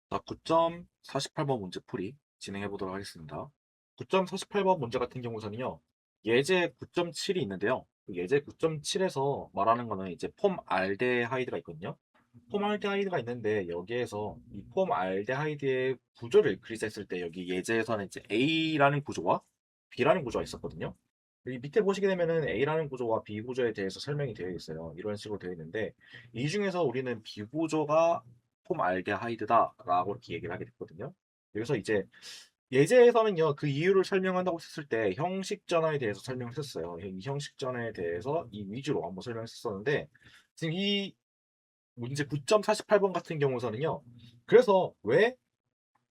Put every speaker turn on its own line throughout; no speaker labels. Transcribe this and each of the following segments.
자, 9.48번 문제 풀이 진행해 보도록 하겠습니다. 9.48번 문제 같은 경우서는요, 예제 9.7이 있는데요. 그 예제 9.7에서 말하는 거는 이제 폼 알데하이드가 있거든요. 폼 알데하이드가 있는데 여기에서 이 폼 알데하이드의 구조를 그리스했을 때 여기 예제에서는 이제 A라는 구조와 B라는 구조가 있었거든요. 여기 밑에 보시게 되면은 A라는 구조와 B 구조에 대해서 설명이 되어 있어요. 이런 식으로 되어 있는데 이 중에서 우리는 B 구조가 폼 알데하이드다라고 이렇게 얘기를 하게 됐거든요. 그래서 이제 예제에서는요 그 이유를 설명한다고 했을 때 형식 전환에 대해서 설명했었어요. 이 형식 전환에 대해서 이 위주로 한번 설명했었는데 지금 이 문제 9.48번 같은 경우서는요. 그래서 왜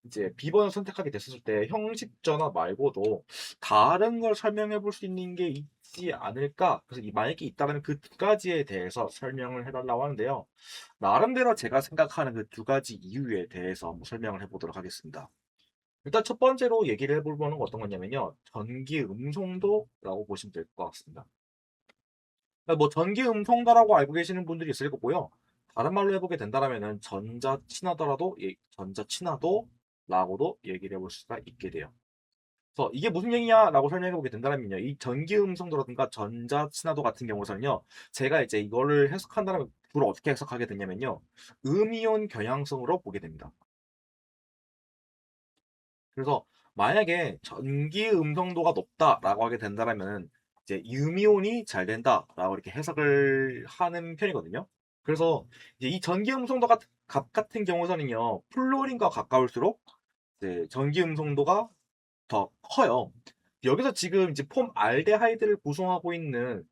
이제 B번을 선택하게 됐을 때 형식 전화 말고도 다른 걸 설명해 볼 수 있는 게 있지 않을까? 그래서 만약에 있다면 그 두 가지에 대해서 설명을 해달라고 하는데요. 나름대로 제가 생각하는 그 두 가지 이유에 대해서 한번 설명을 해보도록 하겠습니다. 일단 첫 번째로 얘기를 해볼 거는 어떤 거냐면요. 전기 음성도라고 보시면 될 것 같습니다. 그러니까 뭐 전기 음성도라고 알고 계시는 분들이 있을 거고요. 다른 말로 해보게 된다면은 전자친화도라도 전자친화도라고도 얘기를 해볼 수가 있게 돼요. 그래서 이게 무슨 얘기냐라고 설명해 보게 된다면요. 이 전기 음성도라든가 전자친화도 같은 경우서는요. 제가 이제 이거를 해석한다면 주로 어떻게 해석하게 되냐면요. 음이온 경향성으로 보게 됩니다. 그래서 만약에 전기 음성도가 높다라고 하게 된다면 이제 음이온이 잘 된다라고 이렇게 해석을 하는 편이거든요. 그래서 이제 이 전기 음성도 값 같은 경우서는요. 플로린과 가까울수록 이제 전기 음성도가 더 커요. 여기서 지금 이제 폼 알데하이드를 구성하고 있는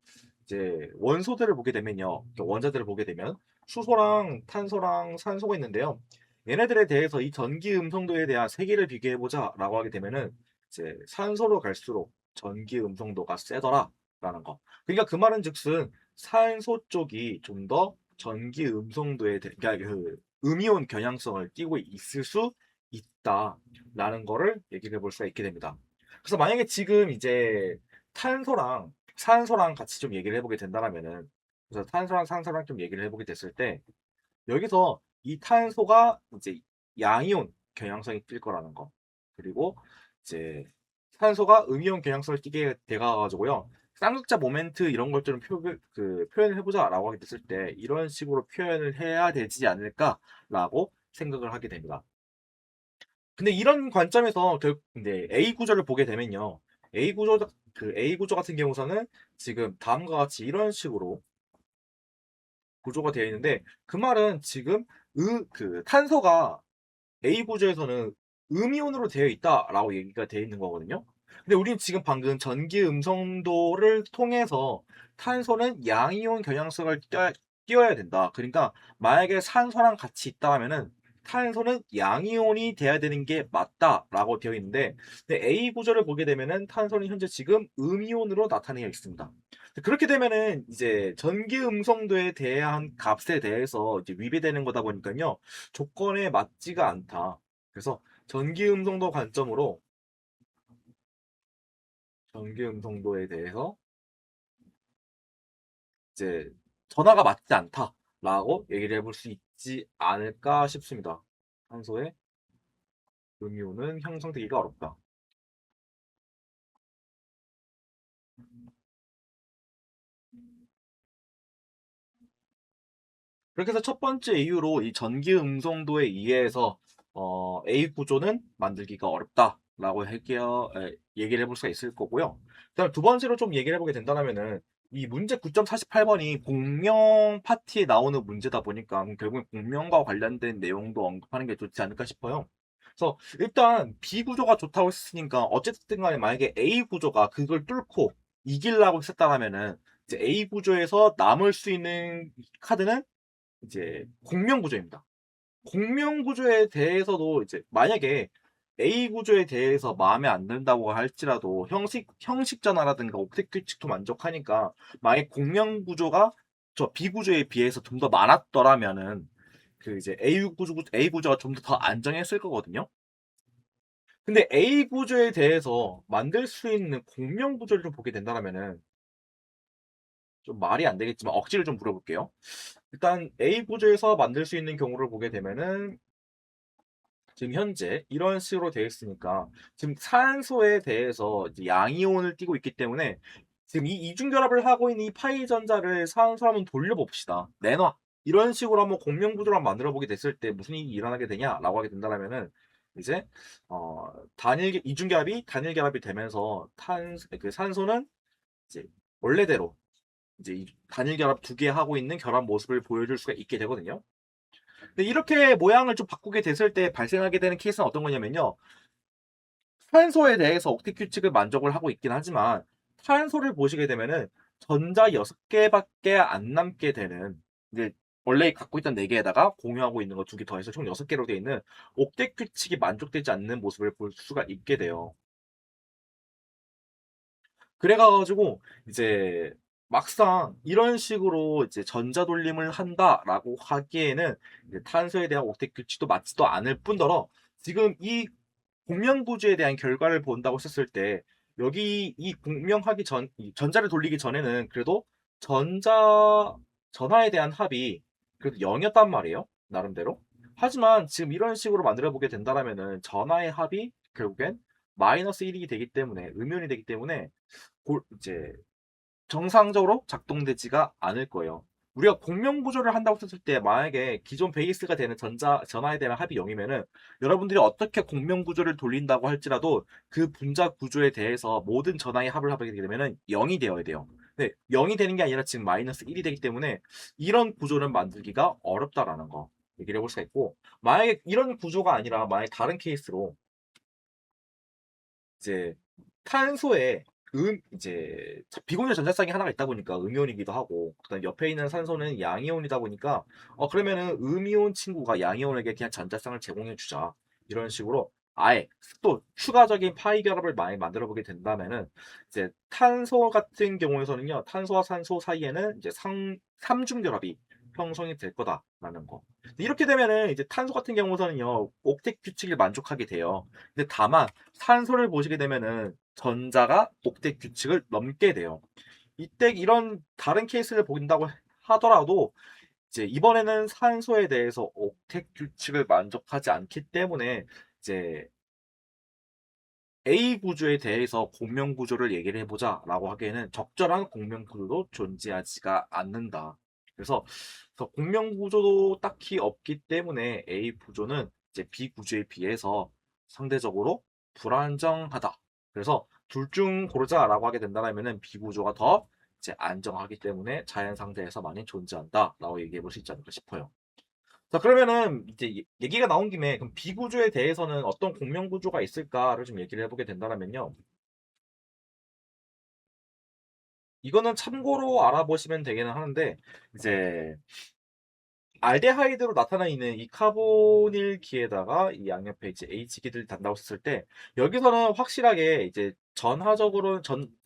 이제 원소들을 보게 되면요. 원자들을 보게 되면 수소랑 탄소랑 산소가 있는데요. 얘네들에 대해서 이 전기 음성도에 대한 세기를 비교해 보자라고 하게 되면은 이제 산소로 갈수록 전기 음성도가 세더라라는 거. 그러니까 그 말은 즉슨 산소 쪽이 좀 더 전기 음성도에 그러니까 그 음이온 경향성을 띠고 있을 수 있다라는 거를 얘기를 해볼 수가 있게 됩니다. 그래서 만약에 지금 이제 탄소랑 산소랑 같이 좀 얘기를 해보게 된다면은 그래서 탄소랑 산소랑 좀 얘기를 해보게 됐을 때 여기서 이 탄소가 이제 양이온 경향성이 뜰 거라는 거 그리고 이제 산소가 음이온 경향성을 띠게 돼가가지고요 쌍극자 모멘트 이런 것들은 표현을 해보자라고 하게 됐을 때 이런 식으로 표현을 해야 되지 않을까라고 생각을 하게 됩니다. 근데 이런 관점에서 결국 이제 A 구조를 보게 되면요. A 구조 같은 경우서는 지금 다음과 같이 이런 식으로 구조가 되어 있는데 그 말은 지금 그 탄소가 A 구조에서는 음이온으로 되어 있다라고 얘기가 되어 있는 거거든요. 근데 우리는 지금 방금 전기 음성도를 통해서 탄소는 양이온 경향성을 띄어야 된다. 그러니까 만약에 산소랑 같이 있다면은 탄소는 양이온이 돼야 되는 게 맞다라고 되어 있는데 근데 A 구조를 보게 되면은 탄소는 현재 지금 음이온으로 나타내어 있습니다. 그렇게 되면은 이제 전기 음성도에 대한 값에 대해서 이제 위배되는 거다 보니까요. 조건에 맞지가 않다. 그래서 전기 음성도 관점으로 전기 음성도에 대해서 이제 전화가 맞지 않다라고 얘기를 해볼 수 있지 않을까 싶습니다. 탄소의 음이온은 형성되기가 어렵다. 그렇게 해서 첫 번째 이유로 이 전기 음성도에 의해서 A 구조는 만들기가 어렵다라고 얘기를 해볼 수가 있을 거고요. 그다음 두 번째로 좀 얘기를 해보게 된다면은 이 문제 9.48번이 공명 파티에 나오는 문제다 보니까 결국 공명과 관련된 내용도 언급하는 게 좋지 않을까 싶어요. 그래서 일단 B 구조가 좋다고 했으니까 어쨌든 간에 만약에 A 구조가 그걸 뚫고 이기려고 했었다면은 이제 A 구조에서 남을 수 있는 카드는 이제 공명 구조입니다. 공명 구조에 대해서도 이제 만약에 A 구조에 대해서 마음에 안 든다고 할지라도 형식 전화라든가 옵틱 규칙도 만족하니까 만약 공명 구조가 저 B 구조에 비해서 좀 더 많았더라면은 그 이제 A 구조가 좀 더 안정했을 거거든요. 근데 A 구조에 대해서 만들 수 있는 공명 구조를 좀 보게 된다면은 좀 말이 안 되겠지만 억지를 좀 부려볼게요. 일단 A 구조에서 만들 수 있는 경우를 보게 되면은 지금 현재 이런 식으로 되어 있으니까 지금 산소에 대해서 이제 양이온을 띠고 있기 때문에 지금 이 이중결합을 하고 있는 이 파이 전자를 산소로 한번 돌려봅시다. 내놔. 이런 식으로 한번 공명구조를 한번 만들어 보게 됐을 때 무슨 일이 일어나게 되냐라고 하게 된다면은 이제 단일 이중결합이 단일 결합이 되면서 탄 그 산소는 이제 원래대로 이제 이 단일 결합 두 개 하고 있는 결합 모습을 보여줄 수가 있게 되거든요. 근데 이렇게 모양을 좀 바꾸게 됐을 때 발생하게 되는 케이스는 어떤 거냐면요. 탄소에 대해서 옥텟 규칙을 만족을 하고 있긴 하지만 탄소를 보시게 되면은 전자 6개밖에 안 남게 되는 이제 원래 갖고 있던 4개에다가 공유하고 있는 거 2개 더해서 총 6개로 되어 있는 옥텟 규칙이 만족되지 않는 모습을 볼 수가 있게 돼요. 그래가지고 이제 막상 이런 식으로 이제 전자 돌림을 한다라고 하기에는 이제 탄소에 대한 옥텟 규칙도 맞지도 않을 뿐더러 지금 이 공명구조에 대한 결과를 본다고 했을 때 여기 이 공명하기 전 이 전자를 돌리기 전에는 그래도 전자 전하에 대한 합이 그래도 0이었단 말이에요. 나름대로. 하지만 지금 이런 식으로 만들어 보게 된다라면은 전하의 합이 결국엔 마이너스 1이 되기 때문에 음연이 되기 때문에 이제 정상적으로 작동되지가 않을 거예요. 우리가 공명 구조를 한다고 했을 때 만약에 기존 베이스가 되는 전하에 대한 합이 0이면은 여러분들이 어떻게 공명 구조를 돌린다고 할지라도 그 분자 구조에 대해서 모든 전하의 합을 하게 되면은 0이 되어야 돼요. 근데 0이 되는 게 아니라 지금 마이너스 1이 되기 때문에 이런 구조는 만들기가 어렵다라는 거 얘기를 해볼 수가 있고 만약에 이런 구조가 아니라 만약에 다른 케이스로 이제 탄소에 이제 비공유 전자쌍이 하나가 있다 보니까 음이온이기도 하고 그다음 옆에 있는 산소는 양이온이다 보니까 그러면은 음이온 친구가 양이온에게 그냥 전자쌍을 제공해 주자 이런 식으로 아예 또 추가적인 파이 결합을 많이 만들어 보게 된다면은 이제 탄소 같은 경우에서는요 탄소와 산소 사이에는 이제 삼중 결합이 형성이 될 거다라는 거. 이렇게 되면은 이제 탄소 같은 경우에서는요 옥텟 규칙을 만족하게 돼요. 근데 다만 산소를 보시게 되면은 전자가 옥텟 규칙을 넘게 돼요. 이때 이런 다른 케이스를 본다고 하더라도 이제 이번에는 산소에 대해서 옥텟 규칙을 만족하지 않기 때문에 이제 A 구조에 대해서 공명 구조를 얘기를 해보자라고 하기에는 적절한 공명 구조도 존재하지가 않는다. 그래서 공명 구조도 딱히 없기 때문에 A 구조는 이제 B 구조에 비해서 상대적으로 불안정하다. 그래서 둘 중 고르자라고 하게 된다면은 B 구조가 더 이제 안정하기 때문에 자연 상태에서 많이 존재한다라고 얘기해 볼 수 있지 않을까 싶어요. 자, 그러면은 이제 얘기가 나온 김에 그럼 비구조에 대해서는 어떤 공명 구조가 있을까를 좀 얘기를 해보게 된다면요. 이거는 참고로 알아보시면 되기는 하는데 이제 알데하이드로 나타나 있는 이 카보닐 기에다가 이 양옆에 이제 H 기를 단다고 했을 때 여기서는 확실하게 이제 전하적으로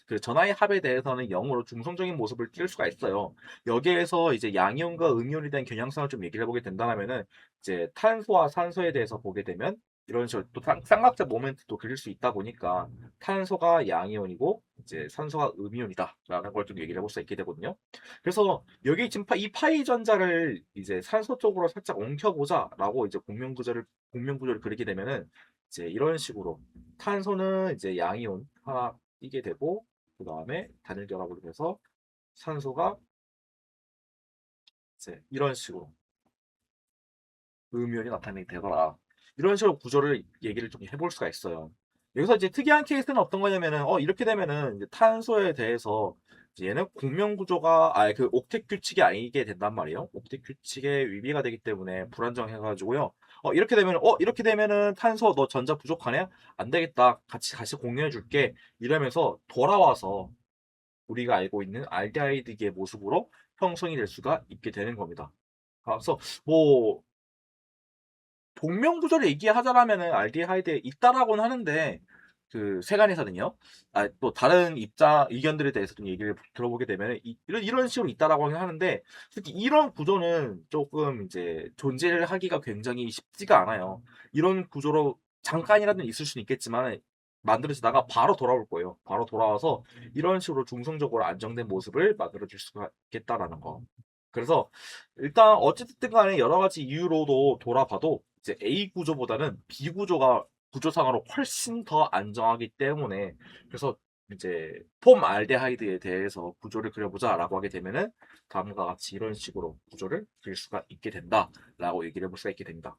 그 전하의 합에 대해서는 0으로 중성적인 모습을 띌 수가 있어요. 여기에서 이제 양이온과 음이온에 대한 경향성을 좀 얘기를 해보게 된다면은 이제 탄소와 산소에 대해서 보게 되면 이런 식으로 또 쌍각자 모멘트도 그릴 수 있다 보니까 탄소가 양이온이고 이제 산소가 음이온이다라는 걸 좀 얘기를 해볼 수 있게 되거든요. 그래서 여기 지금 이 파이 전자를 이제 산소 쪽으로 살짝 옮겨보자라고 이제 공명 구조를 그리게 되면은 이제 이런 식으로 탄소는 이제 양이온 하나 띄게 되고 그 다음에 단일 결합으로 해서 산소가 이제 이런 식으로 음이온이 나타내게 되더라. 이런 식으로 구조를 얘기를 좀 해볼 수가 있어요. 여기서 이제 특이한 케이스는 어떤 거냐면은 이렇게 되면은 이제 탄소에 대해서 이제 얘는 공명 구조가 그 옥텟 규칙이 아니게 된단 말이에요. 옥텟 규칙에 위배가 되기 때문에 불안정해가지고요. 이렇게 되면은 탄소 너 전자 부족하네? 안 되겠다. 같이 공유해 줄게. 이러면서 돌아와서 우리가 알고 있는 알데하이드의 모습으로 형성이 될 수가 있게 되는 겁니다. 그래서 뭐 동명구조를 얘기하자면은 알데하이드에 있다라고는 하는데 그 세간에서는요. 또 다른 의견들에 대해서 좀 얘기를 들어보게 되면 이런 식으로 있다라고 하는데 솔직히 이런 구조는 조금 이제 존재를 하기가 굉장히 쉽지가 않아요. 이런 구조로 잠깐이라도 있을 수는 있겠지만 만들어지다가 바로 돌아올 거예요. 바로 돌아와서 이런 식으로 중성적으로 안정된 모습을 만들어줄 수가 있겠다라는 거. 그래서 일단 어쨌든 간에 여러 가지 이유로도 돌아봐도 이제 A 구조보다는 B 구조가 구조상으로 훨씬 더 안정하기 때문에 그래서 이제 폼 알데하이드에 대해서 구조를 그려보자라고 하게 되면은 다음과 같이 이런 식으로 구조를 그릴 수가 있게 된다라고 얘기를 해볼 수가 있게 됩니다.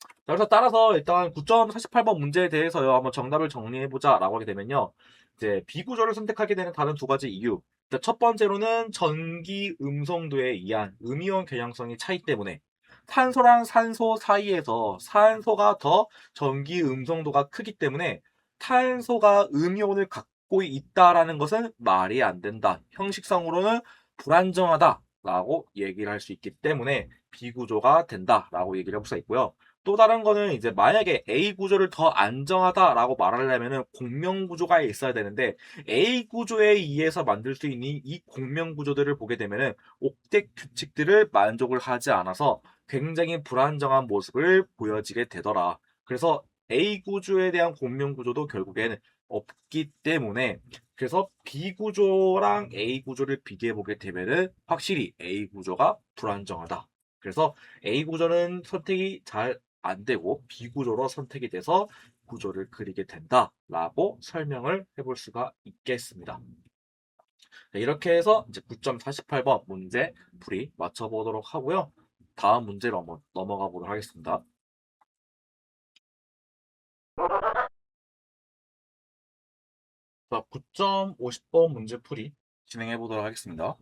자, 그래서 따라서 일단 9.48번 문제에 대해서요 한번 정답을 정리해보자라고 하게 되면요 이제 비구조를 선택하게 되는 다른 두 가지 이유. 일단 첫 번째로는 전기 음성도에 의한 음이온 결향성의 차이 때문에 탄소랑 산소 사이에서 산소가 더 전기 음성도가 크기 때문에 탄소가 음이온을 갖고 있다라는 것은 말이 안 된다. 형식상으로는 불안정하다라고 얘기를 할 수 있기 때문에 비구조가 된다라고 얘기를 해볼 수가 있고요. 또 다른 거는 이제 만약에 A 구조를 더 안정하다라고 말하려면은 공명 구조가 있어야 되는데 A 구조에 의해서 만들 수 있는 이 공명 구조들을 보게 되면은 옥텟 규칙들을 만족을 하지 않아서 굉장히 불안정한 모습을 보여지게 되더라. 그래서 A 구조에 대한 공명 구조도 결국에는 없기 때문에 그래서 B 구조랑 A 구조를 비교해 보게 되면은 확실히 A 구조가 불안정하다. 그래서 A 구조는 선택이 잘 안 되고 비구조로 선택이 돼서 구조를 그리게 된다라고 설명을 해볼 수가 있겠습니다. 네, 이렇게 해서 이제 9.48번 문제 풀이 맞춰보도록 하고요. 다음 문제로 한번 넘어가 보도록 하겠습니다. 자, 9.50번 문제 풀이 진행해 보도록 하겠습니다.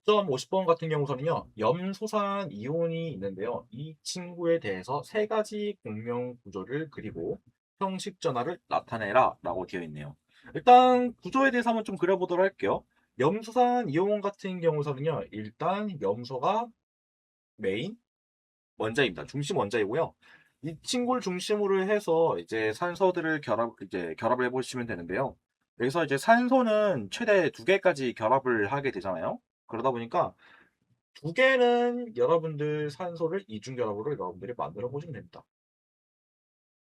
9.50번 같은 경우서는요, 염소산 이온이 있는데요. 이 친구에 대해서 세 가지 공명 구조를 그리고 형식 전화를 나타내라 라고 되어 있네요. 일단 구조에 대해서 한번 좀 그려보도록 할게요. 염소산 이온 같은 경우서는요, 일단 염소가 메인 원자입니다. 중심 원자이고요. 이 친구를 중심으로 해서 이제 산소들을 결합을 해보시면 되는데요. 여기서 이제 산소는 최대 2개까지 결합을 하게 되잖아요. 그러다 보니까 2개는 여러분들 산소를 이중결합으로 여러분들이 만들어 보시면 됩니다.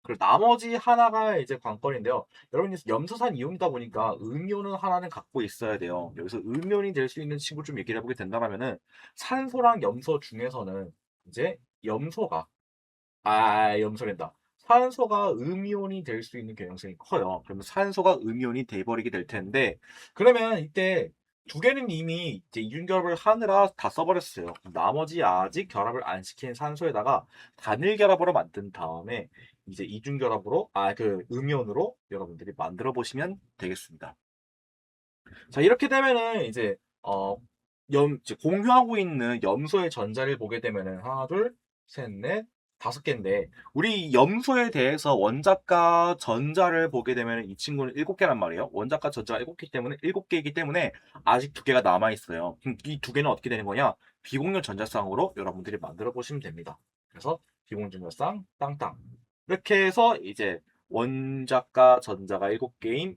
그리고 나머지 하나가 이제 관건인데요. 여러분이 염소산 이온이다 보니까 음이온은 하나는 갖고 있어야 돼요. 여기서 음이온이 될 수 있는 친구 좀 얘기를 해보게 된다면은 산소랑 염소 중에서는 이제 염소랜다. 산소가 음이온이 될 수 있는 개연성이 커요. 그러면 산소가 음이온이 돼버리게 될 텐데, 그러면 이때 2개는 이미 이제 이중결합을 하느라 다 써버렸어요. 나머지 아직 결합을 안 시킨 산소에다가 단일 결합으로 만든 다음에 이제 이중결합으로, 음이온으로 여러분들이 만들어 보시면 되겠습니다. 자, 이렇게 되면은 이제 공유하고 있는 염소의 전자를 보게 되면은 하나, 둘, 셋, 넷, 5개인데 우리 염소에 대해서 원자과 전자를 보게 되면 이 친구는 7개란 말이에요. 원자과 전자가 7개 때문에 7개이기 때문에 아직 2개가 남아 있어요. 이 2개는 어떻게 되는 거냐? 비공유 전자쌍으로 여러분들이 만들어 보시면 됩니다. 그래서 비공유 전자쌍 땅땅 이렇게 해서 이제 원자과 전자가 7개인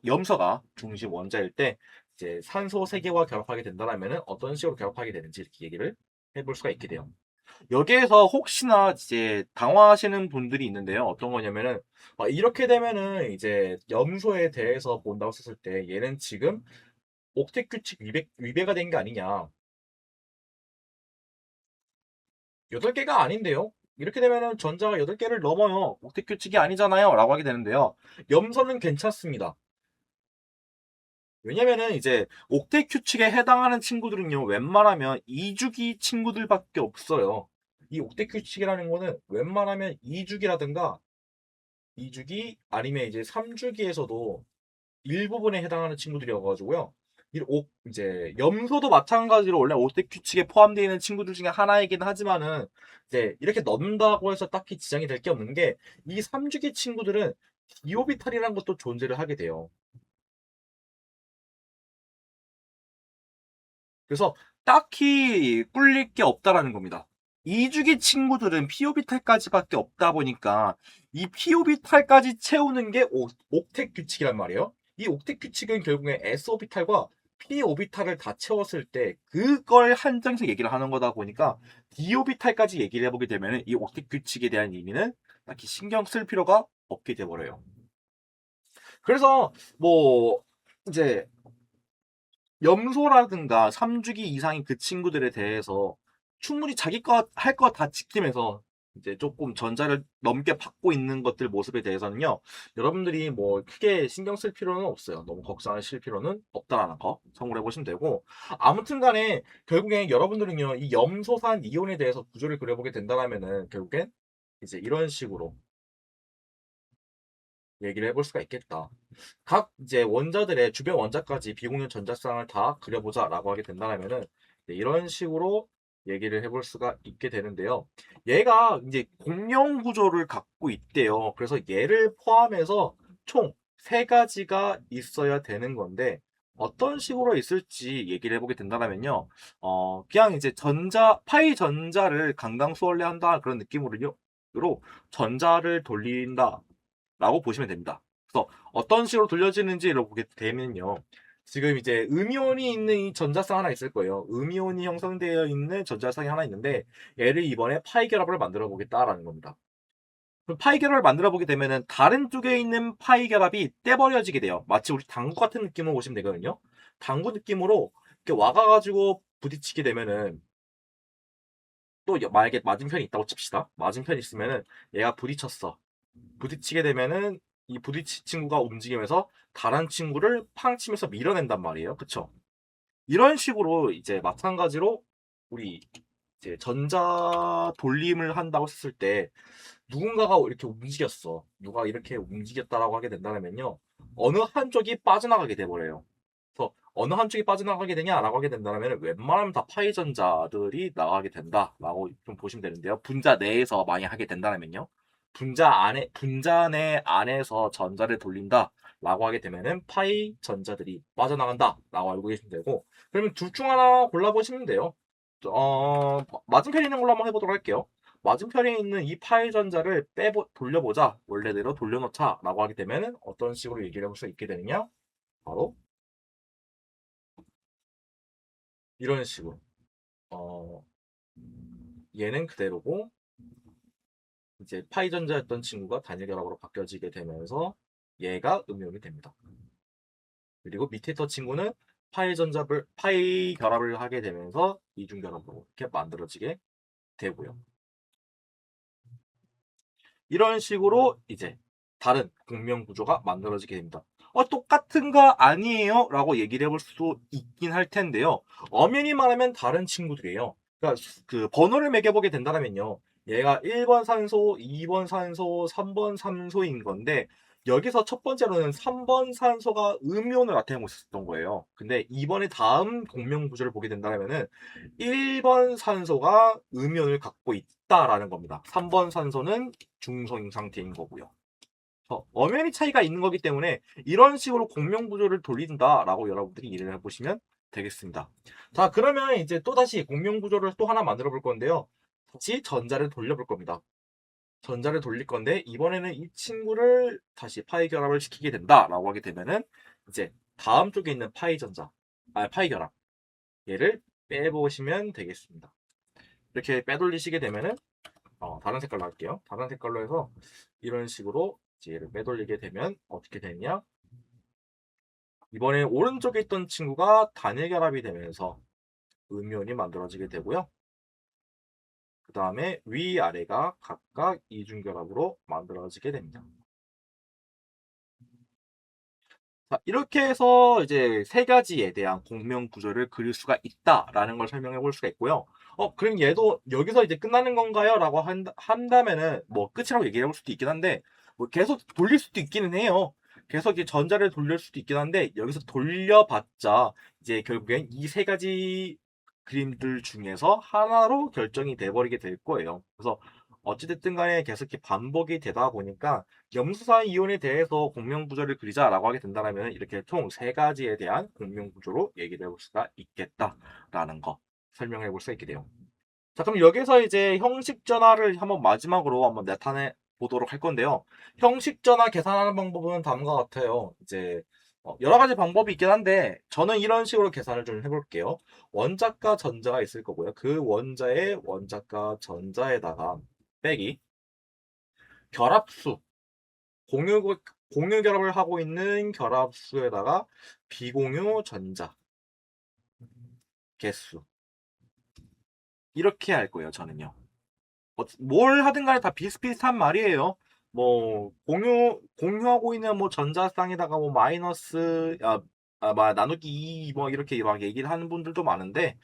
염소가 중심 원자일 때 이제 산소 3개와 결합하게 된다면 어떤 식으로 결합하게 되는지 이렇게 얘기를 해볼 수가 있게 돼요. 여기에서 혹시나 이제 당황하시는 분들이 있는데요. 어떤 거냐면은 이렇게 되면은 이제 염소에 대해서 본다고 했을 때 얘는 지금 옥텟 규칙 위배가 된 게 아니냐. 8개가 아닌데요. 이렇게 되면은 전자가 8개를 넘어요. 옥텟 규칙이 아니잖아요. 라고 하게 되는데요. 염소는 괜찮습니다. 왜냐면은 이제 옥텟 규칙에 해당하는 친구들은요. 웬만하면 2주기 친구들밖에 없어요. 이 옥텟 규칙이라는 거는 웬만하면 2주기라든가 2주기 아니면 이제 3주기에서도 일부분에 해당하는 친구들이어가지고요. 이제 염소도 마찬가지로 원래 옥텟 규칙에 포함되어 있는 친구들 중에 하나이긴 하지만은 이제 이렇게 넣는다고 해서 딱히 지장이 될 게 없는 게 이 3주기 친구들은 디오비탈이라는 것도 존재를 하게 돼요. 그래서 딱히 꿀릴 게 없다라는 겁니다. 2주기 친구들은 피오비탈까지밖에 없다 보니까 이 피오비탈까지 채우는 게 옥텟 규칙이란 말이에요. 이 옥텟 규칙은 결국에 S오비탈과 P오비탈을 다 채웠을 때 그걸 한정해서 얘기를 하는 거다 보니까 D오비탈까지 얘기를 해보게 되면 이 옥텟 규칙에 대한 의미는 딱히 신경 쓸 필요가 없게 돼버려요. 그래서 뭐 이제 염소라든가 3주기 이상인 그 친구들에 대해서 충분히 자기 것 할 거 다 지키면서 이제 조금 전자를 넘게 받고 있는 것들 모습에 대해서는요, 여러분들이 뭐 크게 신경 쓸 필요는 없어요. 너무 걱정하실 필요는 없다라는 거 참고를 해보시면 되고, 아무튼 간에 결국엔 여러분들은요, 이 염소산 이온에 대해서 구조를 그려보게 된다면은 결국엔 이제 이런 식으로 얘기를 해볼 수가 있겠다. 각 이제 원자들의 주변 원자까지 비공유 전자쌍을 다 그려보자라고 하게 된다면은 이런 식으로 얘기를 해볼 수가 있게 되는데요. 얘가 이제 공룡 구조를 갖고 있대요. 그래서 얘를 포함해서 총 세 가지가 있어야 되는 건데 어떤 식으로 있을지 얘기를 해보게 된다면요. 그냥 이제 파이 전자를 강강수월래한다 그런 느낌으로 전자를 돌린다. 라고 보시면 됩니다. 그래서 어떤 식으로 돌려지는지를 보게 되면요. 지금 이제 음이온이 있는 이 전자쌍 하나 있을 거예요. 음이온이 형성되어 있는 전자쌍이 하나 있는데 얘를 이번에 파이 결합을 만들어 보겠다라는 겁니다. 그럼 파이 결합을 만들어 보게 되면은 다른 쪽에 있는 파이 결합이 떼버려지게 돼요. 마치 우리 당구 같은 느낌으로 보시면 되거든요. 당구 느낌으로 이렇게 와가가지고 부딪히게 되면은 또 만약에 맞은편이 있다고 칩시다. 맞은편이 있으면은 얘가 부딪혔어. 부딪히게 되면은 이 부딪힌 친구가 움직이면서 다른 친구를 팡 치면서 밀어낸단 말이에요. 그쵸? 이런 식으로 이제 마찬가지로 우리 이제 전자 돌림을 한다고 했을 때 누군가가 이렇게 움직였어. 누가 이렇게 움직였다라고 하게 된다면요. 어느 한쪽이 빠져나가게 돼버려요. 그래서 어느 한쪽이 빠져나가게 되냐라고 하게 된다면 웬만하면 다 파이 전자들이 나가게 된다라고 좀 보시면 되는데요. 분자 내에서 많이 하게 된다면요. 분자 내 안에서 전자를 돌린다라고 하게 되면은 파이 전자들이 빠져나간다라고 알고 계시면 되고, 그러면 둘 중 하나 골라보시면 돼요. 맞은편에 있는 걸로 한번 해보도록 할게요. 맞은편에 있는 이 파이 전자를 돌려보자. 원래대로 돌려놓자라고 하게 되면은 어떤 식으로 얘기를 해볼 수 있게 되느냐? 바로 이런 식으로. 어, 얘는 그대로고 이제 파이 전자였던 친구가 단일 결합으로 바뀌어지게 되면서 얘가 음이온이 됩니다. 그리고 밑에 있던 친구는 파이 결합을 하게 되면서 이중 결합으로 이렇게 만들어지게 되고요. 이런 식으로 이제 다른 공명 구조가 만들어지게 됩니다. 똑같은 거 아니에요? 라고 얘기를 해볼 수 있긴 할 텐데요. 엄연히 말하면 다른 친구들이에요. 그러니까 그 번호를 매겨보게 된다면요. 얘가 1번 산소, 2번 산소, 3번 산소인 건데 여기서 첫 번째로는 3번 산소가 음이온을 나타내고 있었던 거예요. 근데 이번에 다음 공명 구조를 보게 된다면은 1번 산소가 음이온을 갖고 있다라는 겁니다. 3번 산소는 중성 상태인 거고요. 엄연히 차이가 있는 거기 때문에 이런 식으로 공명 구조를 돌린다라고 여러분들이 이해를 해보시면 되겠습니다. 자, 그러면 이제 또다시 공명 구조를 또 하나 만들어 볼 건데요. 다시 전자를 돌려볼 겁니다. 전자를 돌릴 건데 이번에는 이 친구를 다시 파이 결합을 시키게 된다라고 하게 되면은 이제 다음 쪽에 있는 파이 결합 얘를 빼보시면 되겠습니다. 이렇게 빼돌리시게 되면은 다른 색깔로 할게요. 다른 색깔로 해서 이런 식으로 이제 얘를 빼돌리게 되면 어떻게 되냐? 이번에 오른쪽에 있던 친구가 단일 결합이 되면서 음이온이 만들어지게 되고요. 그 다음에 위아래가 각각 이중 결합으로 만들어지게 됩니다. 자, 이렇게 해서 이제 세 가지에 대한 공명 구조를 그릴 수가 있다라는 걸 설명해 볼 수가 있고요. 그럼 얘도 여기서 이제 끝나는 건가요? 라고 한다면은 뭐 끝이라고 얘기해 볼 수도 있긴 한데 뭐 계속 돌릴 수도 있기는 해요. 계속 이제 전자를 돌릴 수도 있긴 한데 여기서 돌려봤자 이제 결국엔 이 세 가지 그림들 중에서 하나로 결정이 돼버리게 될 거예요. 그래서 어찌됐든 간에 계속 이렇게 반복이 되다 보니까 염수산 이온에 대해서 공명 구조를 그리자라고 하게 된다면 이렇게 총 세 가지에 대한 공명 구조로 얘기를 해볼 수가 있겠다라는 거 설명해 볼 수 있게 돼요. 자, 그럼 여기서 이제 형식 전화를 한번 마지막으로 한번 나타내 보도록 할 건데요. 형식 전화 계산하는 방법은 다음과 같아요. 이제 여러 가지 방법이 있긴 한데 저는 이런 식으로 계산을 좀 해볼게요. 원자과 전자가 있을 거고요. 그 원자의 원자과 전자에다가 빼기 결합수 공유 공유 결합을 하고 있는 결합수에다가 비공유 전자 개수 이렇게 할 거예요. 저는요. 뭘 하든 간에 다 비슷비슷한 말이에요. 뭐 공유하고 있는 뭐 전자쌍에다가 뭐 마이너스 나누기 2 뭐 이렇게 막 얘기를 하는 분들도 많은데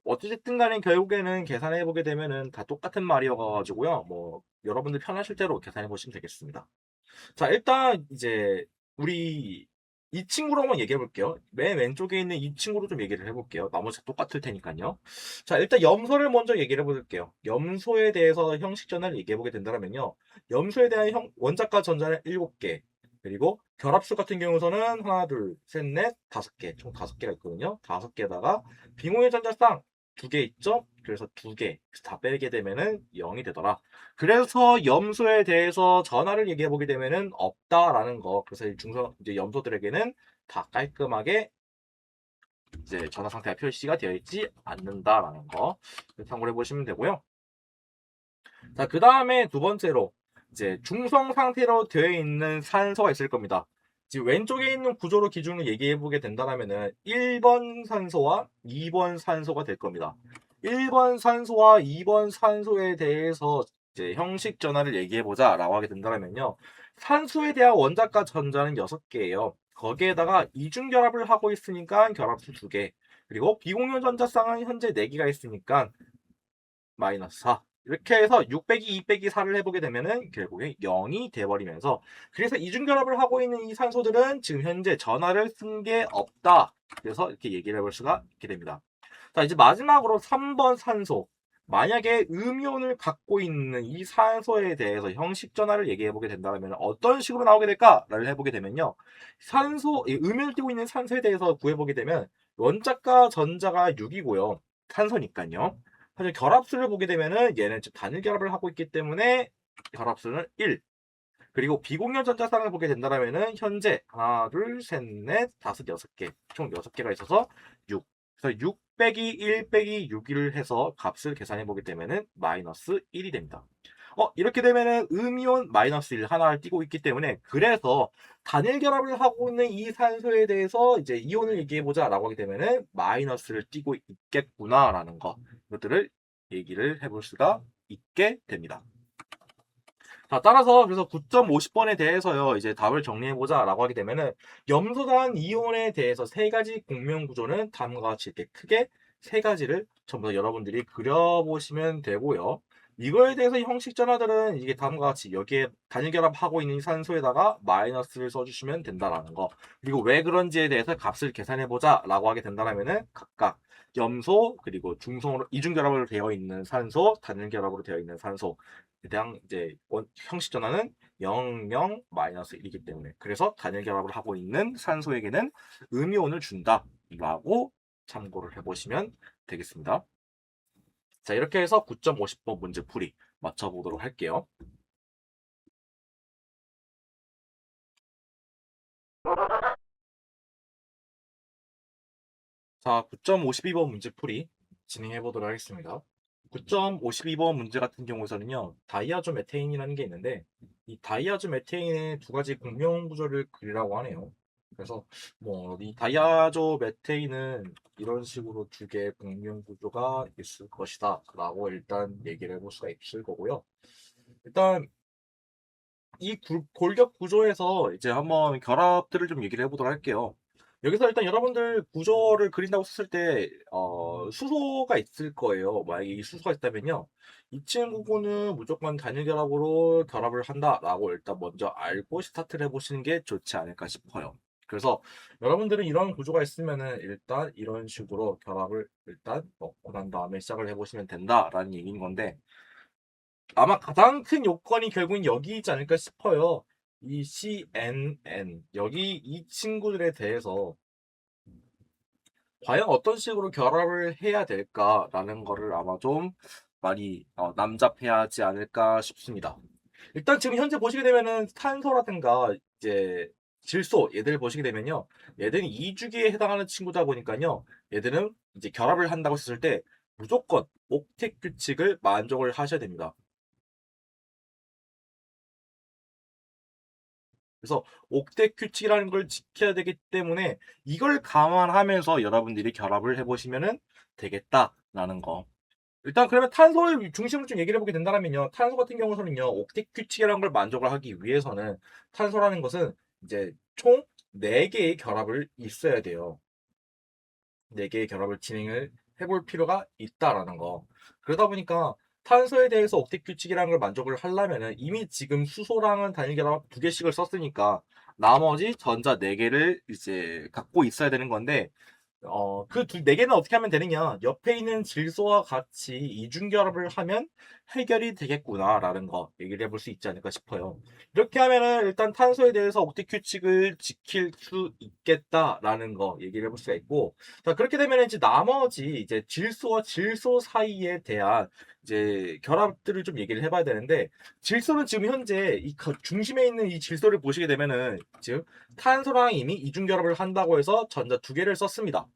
어찌됐든 간에 결국에는 계산해 보게 되면은 다 똑같은 말이어 가지고요. 뭐 여러분들 편하실 대로 계산해 보시면 되겠습니다. 자, 일단 이제 우리 이 친구로 한번 얘기해 볼게요. 맨 왼쪽에 있는 이 친구로 좀 얘기를 해 볼게요. 나머지 똑같을 테니까요. 자, 일단 염소를 먼저 얘기를 해 볼게요. 염소에 대해서 형식 전환을 얘기해 보게 된다면요. 염소에 대한 원자과 전자는 7개. 그리고 결합수 같은 경우서는 하나, 둘, 셋, 넷, 5개. 총 5개가 있거든요. 5개에다가 빙호의 전자쌍 2개 있죠? 그래서 2개 다 빼게 되면은 0이 되더라. 그래서 염소에 대해서 전화를 얘기해 보게 되면은 없다라는 거. 그래서 이제 염소들에게는 다 깔끔하게 이제 전화 상태가 표시가 되어 있지 않는다라는 거 참고해 보시면 되고요. 자, 그 다음에 두 번째로 이제 중성 상태로 되어 있는 산소가 있을 겁니다. 지금 왼쪽에 있는 구조로 기준을 얘기해 보게 된다면은 1번 산소와 2번 산소가 될 겁니다. 1번 산소와 2번 산소에 대해서 이제 형식 전환을 얘기해 보자라고 하게 된다면요. 산소에 대한 원자과 전자는 6개예요. 거기에다가 이중 결합을 하고 있으니까 결합수 2개. 그리고 비공유 전자쌍은 현재 4개가 있으니까 마이너스 4. 이렇게 해서 6 빼기 2 빼기 4를 해보게 되면은 결국에 0이 돼버리면서 그래서 이중결합을 하고 있는 이 산소들은 지금 현재 전하를 쓴 게 없다. 그래서 이렇게 얘기를 해볼 수가 있게 됩니다. 자, 이제 마지막으로 3번 산소. 만약에 음이온을 갖고 있는 이 산소에 대해서 형식 전화를 얘기해 보게 된다면 어떤 식으로 나오게 될까를 해보게 되면요. 음이온을 띠고 있는 산소에 대해서 구해보게 되면 원자과 전자가 6이고요. 산소니까요. 사실 결합수를 보게 되면은 얘는 지금 단일 결합을 하고 있기 때문에 결합수는 1. 그리고 비공유 전자쌍을 보게 된다면은 현재 하나, 둘, 셋, 넷, 다섯, 6개. 총 6개가 있어서 6. 그래서 6 빼기 1 빼기 6을 해서 값을 계산해 보게 되면은 마이너스 1이 됩니다. 이렇게 되면은 음이온 마이너스 1 하나를 띄고 있기 때문에 그래서 단일 결합을 하고 있는 이 산소에 대해서 이제 이온을 얘기해 보자라고 하게 되면은 마이너스를 띄고 있겠구나라는 거. 이것들을 얘기를 해볼 수가 있게 됩니다. 자, 따라서 그래서 9.50번에 대해서요, 이제 답을 정리해보자라고 하게 되면은 염소단 이온에 대해서 세 가지 공명 구조는 다음과 같이 이렇게 크게 세 가지를 전부 다 여러분들이 그려보시면 되고요. 이거에 대해서 형식 전화들은 이게 다음과 같이 여기에 단일 결합하고 있는 산소에다가 마이너스를 써주시면 된다라는 거. 그리고 왜 그런지에 대해서 값을 계산해보자라고 하게 된다면은 각각 염소 그리고 중성으로 이중 결합으로 되어 있는 산소, 단일 결합으로 되어 있는 산소 대당 이제 형식 전환은 0, 0, 마이너스 1이기 때문에 그래서 단일 결합을 하고 있는 산소에게는 음이온을 준다라고 참고를 해보시면 되겠습니다. 자, 이렇게 해서 9.50번 문제 풀이 맞춰보도록 할게요. 자, 9.52번 문제 풀이 진행해 보도록 하겠습니다. 9.52번 문제 같은 경우에서는요, 다이아조 메테인이라는 게 있는데, 이 다이아조 메테인의 두 가지 공명 구조를 그리라고 하네요. 그래서, 뭐, 이 다이아조 메테인은 이런 식으로 두 개의 공명 구조가 있을 것이다. 라고 일단 얘기를 해볼 수가 있을 거고요. 일단, 이 골격 구조에서 이제 한번 결합들을 좀 얘기를 해보도록 할게요. 여기서 일단 여러분들 구조를 그린다고 했을 때 수소가 있을 거예요. 만약에 이 수소가 있다면요. 이 친구는 무조건 단일 결합으로 결합을 한다라고 일단 먼저 알고 스타트를 해보시는 게 좋지 않을까 싶어요. 그래서 여러분들은 이런 구조가 있으면은 일단 이런 식으로 결합을 일단 넣고 난 다음에 시작을 해보시면 된다라는 얘기인 건데 아마 가장 큰 요건이 결국은 여기 있지 않을까 싶어요. 이 CNN 여기 이 친구들에 대해서 과연 어떤 식으로 결합을 해야 될까라는 거를 아마 좀 많이 남잡해야 하지 않을까 싶습니다. 일단 지금 현재 보시게 되면은 탄소라든가 이제 질소 얘들 보시게 되면요. 얘들은 이주기에 해당하는 친구다 보니까요. 얘들은 이제 결합을 한다고 했을 때 무조건 옥텟 규칙을 만족을 하셔야 됩니다. 그래서 옥텟 규칙이라는 걸 지켜야 되기 때문에 이걸 감안하면서 여러분들이 결합을 해보시면 되겠다라는 거. 일단 그러면 탄소의 중심을 좀 얘기를 해보게 된다면요. 탄소 같은 경우는요, 옥텟 규칙이라는 걸 만족을 하기 위해서는 탄소라는 것은 이제 총 4개의 결합을 있어야 돼요. 4개의 결합을 진행을 해볼 필요가 있다라는 거. 그러다 보니까 탄소에 대해서 옥텟 규칙이라는 걸 만족을 하려면은 이미 지금 수소랑은 단일 결합 2개씩을 썼으니까 나머지 전자 4개를 이제 갖고 있어야 되는 건데 네 개는 어떻게 하면 되느냐? 옆에 있는 질소와 같이 이중결합을 하면 해결이 되겠구나라는 거 얘기를 해볼 수 있지 않을까 싶어요. 이렇게 하면은 일단 탄소에 대해서 옥텟 규칙을 지킬 수 있겠다라는 거 얘기를 해볼 수가 있고, 자 그렇게 되면 이제 나머지 이제 질소와 질소 사이에 대한 이제 결합들을 좀 얘기를 해봐야 되는데, 질소는 지금 현재 이 중심에 있는 이 질소를 보시게 되면은 지금 탄소랑 이미 이중결합을 한다고 해서 전자 2개를 썼습니다.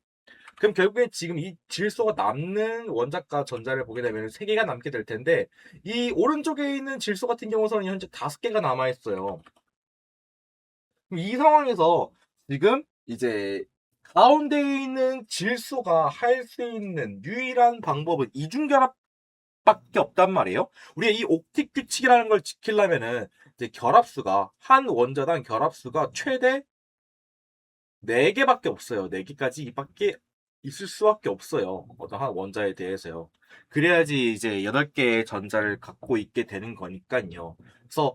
그럼 결국에 지금 이 질소가 남는 원자과 전자를 보게 되면 3개가 남게 될 텐데, 이 오른쪽에 있는 질소 같은 경우는 현재 5개가 남아 있어요. 그럼 이 상황에서 지금 이제 가운데에 있는 질소가 할 수 있는 유일한 방법은 이중결합밖에 없단 말이에요. 우리가 이 옥텟 규칙이라는 걸 지키려면은 이제 결합수가 한 원자당 결합수가 최대 4개밖에 없어요. 4개까지 이밖에 있을 수밖에 없어요. 어떤 한 원자에 대해서요. 그래야지 이제 8개의 전자를 갖고 있게 되는 거니까요. 그래서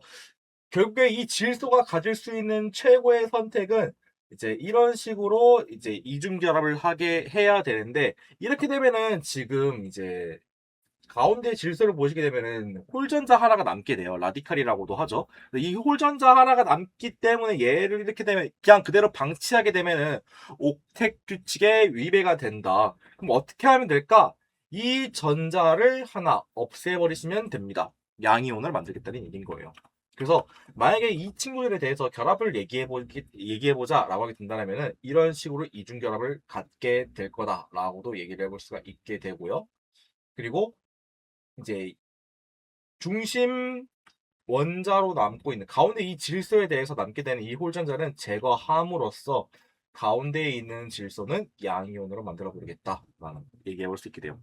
결국에 이 질소가 가질 수 있는 최고의 선택은 이제 이런 식으로 이제 이중 결합을 하게 해야 되는데, 이렇게 되면은 지금 이제 가운데 질소를 보시게 되면은 홀전자 하나가 남게 돼요. 라디칼이라고도 하죠. 이 홀전자 하나가 남기 때문에 얘를 이렇게 되면 그냥 그대로 방치하게 되면은 옥텟 규칙에 위배가 된다. 그럼 어떻게 하면 될까? 이 전자를 하나 없애버리시면 됩니다. 양이온을 만들겠다는 얘기인 거예요. 그래서 만약에 이 친구들에 대해서 결합을 얘기해보자라고 하게 된다면은 이런 식으로 이중결합을 갖게 될 거다라고도 얘기를 해볼 수가 있게 되고요. 그리고 이제 중심 원자로 남고 있는 가운데 이 질소에 대해서 남게 되는 이 홀전자는 제거함으로써 가운데에 있는 질소는 양이온으로 만들어 버리겠다라는 얘기해 볼 수 있게 돼요.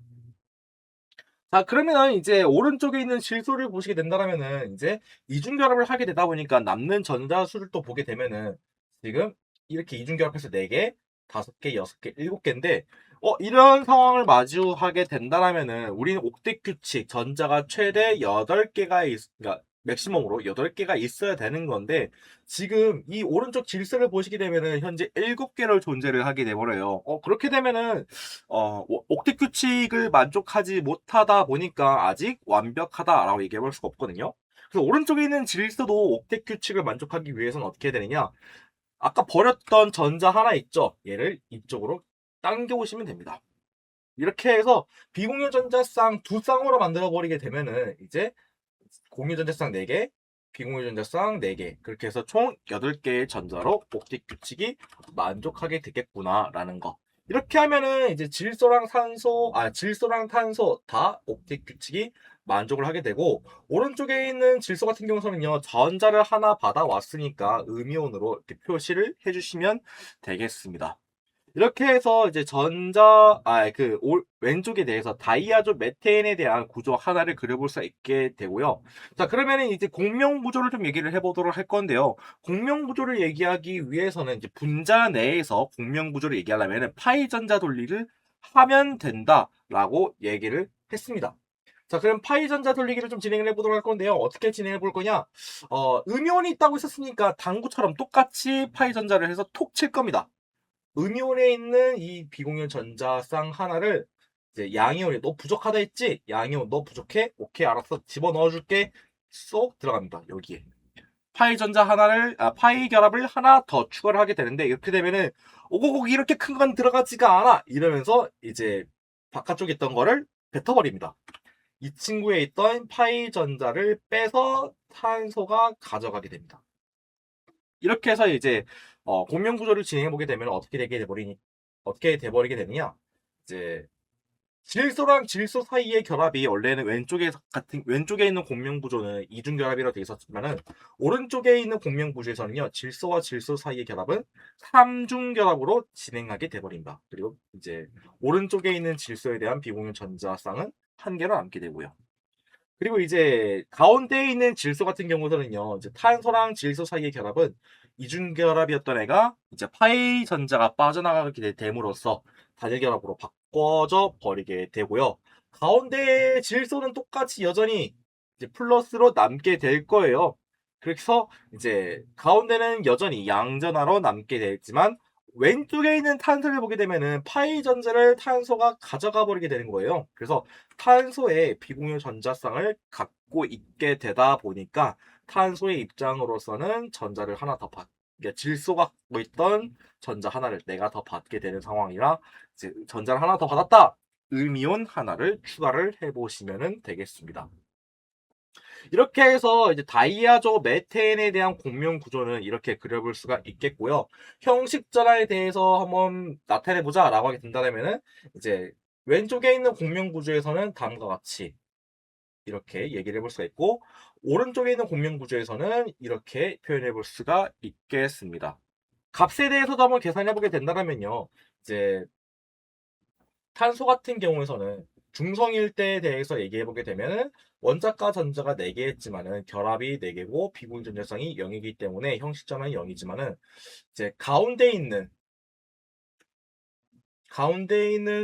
자, 그러면 이제 오른쪽에 있는 질소를 보시게 된다면은 이제 이중결합을 하게 되다 보니까 남는 전자 수를 또 보게 되면은 지금 이렇게 이중결합해서 4개, 5개, 6개, 7개인데 이런 상황을 마주하게 된다면은 우리는 옥텟 규칙 전자가 최대 8개가 그러니까 맥시멈으로 8개가 있어야 되는 건데, 지금 이 오른쪽 질소를 보시게 되면은 현재 7개를 존재를 하게 돼 버려요. 그렇게 되면은 옥텟 규칙을 만족하지 못하다 보니까 아직 완벽하다라고 얘기해 볼 수가 없거든요. 그래서 오른쪽에 있는 질소도 옥텟 규칙을 만족하기 위해서는 어떻게 해야 되느냐? 아까 버렸던 전자 하나 있죠? 얘를 이쪽으로 당겨 오시면 됩니다. 이렇게 해서 비공유 전자쌍 2쌍으로 만들어 버리게 되면은 이제 공유 전자쌍 4개, 비공유 전자쌍 4개, 그렇게 해서 총 8개의 전자로 옥텟 규칙이 만족하게 되겠구나라는 거. 이렇게 하면은 이제 질소랑 탄소 다 옥텟 규칙이 만족을 하게 되고, 오른쪽에 있는 질소 같은 경우는요, 전자를 하나 받아왔으니까 음이온으로 이렇게 표시를 해주시면 되겠습니다. 이렇게 해서 이제 왼쪽에 대해서 다이아조 메테인에 대한 구조 하나를 그려볼 수 있게 되고요. 자, 그러면은 이제 공명 구조를 좀 얘기를 해보도록 할 건데요. 공명 구조를 얘기하기 위해서는 이제 분자 내에서 공명 구조를 얘기하려면 파이 전자 돌리를 하면 된다라고 얘기를 했습니다. 자, 그럼 파이 전자 돌리기를 좀 진행을 해보도록 할 건데요. 어떻게 진행해 볼 거냐? 음이온이 있다고 했었으니까 당구처럼 똑같이 파이 전자를 해서 톡 칠 겁니다. 음이온에 있는 이 비공유 전자쌍 하나를 이제 양이온이 너 부족하다 했지? 양이온 너 부족해? 오케이 알았어 집어넣어 줄게. 쏙 들어갑니다. 여기에 파이 결합을 하나 더 추가를 하게 되는데, 이렇게 되면은 오고고 이렇게 큰 건 들어가지가 않아 이러면서 이제 바깥쪽에 있던 거를 뱉어버립니다. 이 친구에 있던 파이 전자를 빼서 탄소가 가져가게 됩니다. 이렇게 해서 이제 공명 구조를 진행해 보게 되면 어떻게 돼버리게 되느냐? 이제 질소랑 질소 사이의 결합이 원래는 왼쪽에 있는 공명 구조는 이중 결합이라고 되어 있었지만은, 오른쪽에 있는 공명 구조에서는요, 질소와 질소 사이의 결합은 삼중 결합으로 진행하게 돼버린다. 그리고 이제 오른쪽에 있는 질소에 대한 비공유 전자쌍은 한 개로 남게 되고요. 그리고 이제 가운데에 있는 질소 같은 경우에는요, 이제 탄소랑 질소 사이의 결합은 이중결합이었던 애가 이제 파이 전자가 빠져나가게 됨으로써 단일 결합으로 바꿔져 버리게 되고요. 가운데 질소는 똑같이 여전히 이제 플러스로 남게 될 거예요. 그래서 이제 가운데는 여전히 양전하로 남게 되지만 왼쪽에 있는 탄소를 보게 되면은 파이 전자를 탄소가 가져가 버리게 되는 거예요. 그래서 탄소의 비공유 전자쌍을 갖고 있게 되다 보니까 탄소의 입장으로서는 전자를 하나 더 그러니까 질소가 갖고 있던 전자 하나를 내가 더 받게 되는 상황이라 이제 전자를 하나 더 받았다. 음이온 하나를 추가를 해보시면 되겠습니다. 이렇게 해서 이제 다이아조 메테인에 대한 공명 구조는 이렇게 그려볼 수가 있겠고요. 형식 전환에 대해서 한번 나타내 보자라고 하게 된다면은 이제 왼쪽에 있는 공명 구조에서는 다음과 같이 이렇게 얘기를 해볼 수가 있고 오른쪽에 있는 공명 구조에서는 이렇게 표현해 볼 수가 있겠습니다. 값에 대해서도 한번 계산해 보게 된다면요. 이제 탄소 같은 경우에서는 중성일 때에 대해서 얘기해 보게 되면은 원자과 전자가 4개였지만은 결합이 4개고 비공유 전자성이 0이기 때문에 형식 전환이 0이지만은 이제 가운데 있는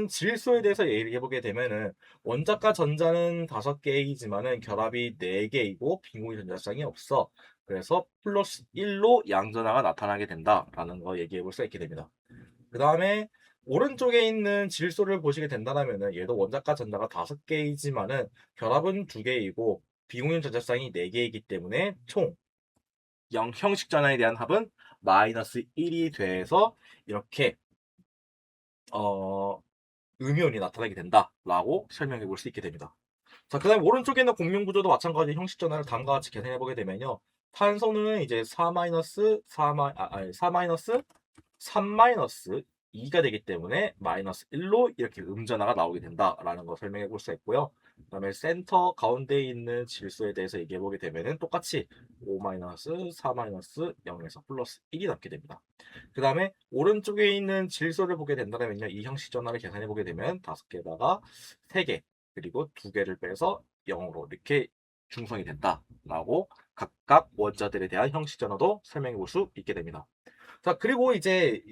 질소에 대해서 얘기해 보게 되면은 원자과 전자는 5개이지만은 결합이 4개이고 비공유 전자성이 없어. 그래서 플러스 1로 양전하가 나타나게 된다라는 거 얘기해 볼 수 있게 됩니다. 그 다음에 오른쪽에 있는 질소를 보시게 된다면은 얘도 원자과 전자가 5개이지만은 결합은 2개이고 비공유 전자쌍이 4개이기 때문에 총 형식 전환에 대한 합은 마이너스 1이 돼서 이렇게 어, 음이온이 나타나게 된다라고 설명해 볼 수 있게 됩니다. 자, 그다음에 오른쪽에 있는 공명 구조도 마찬가지 형식 전환을 다음과 같이 계산해 보게 되면요. 탄소는 이제 4 마이너스 4 마이너스 3 마이너스 2가 되기 때문에 마이너스 1로 이렇게 음전화가 나오게 된다라는 거 설명해 볼 수 있고요. 그다음에 센터 가운데에 있는 질소에 대해서 얘기해 보게 되면은 똑같이 5 마이너스 4 마이너스 0에서 플러스 1이 남게 됩니다. 그 다음에 오른쪽에 있는 질소를 보게 된다면요. 이 형식 전화를 계산해 보게 되면 5개에다가 3개 그리고 2개를 빼서 0으로 이렇게 중성이 된다라고 각각 원자들에 대한 형식 전화도 설명해 볼 수 있게 됩니다. 자, 그리고 이제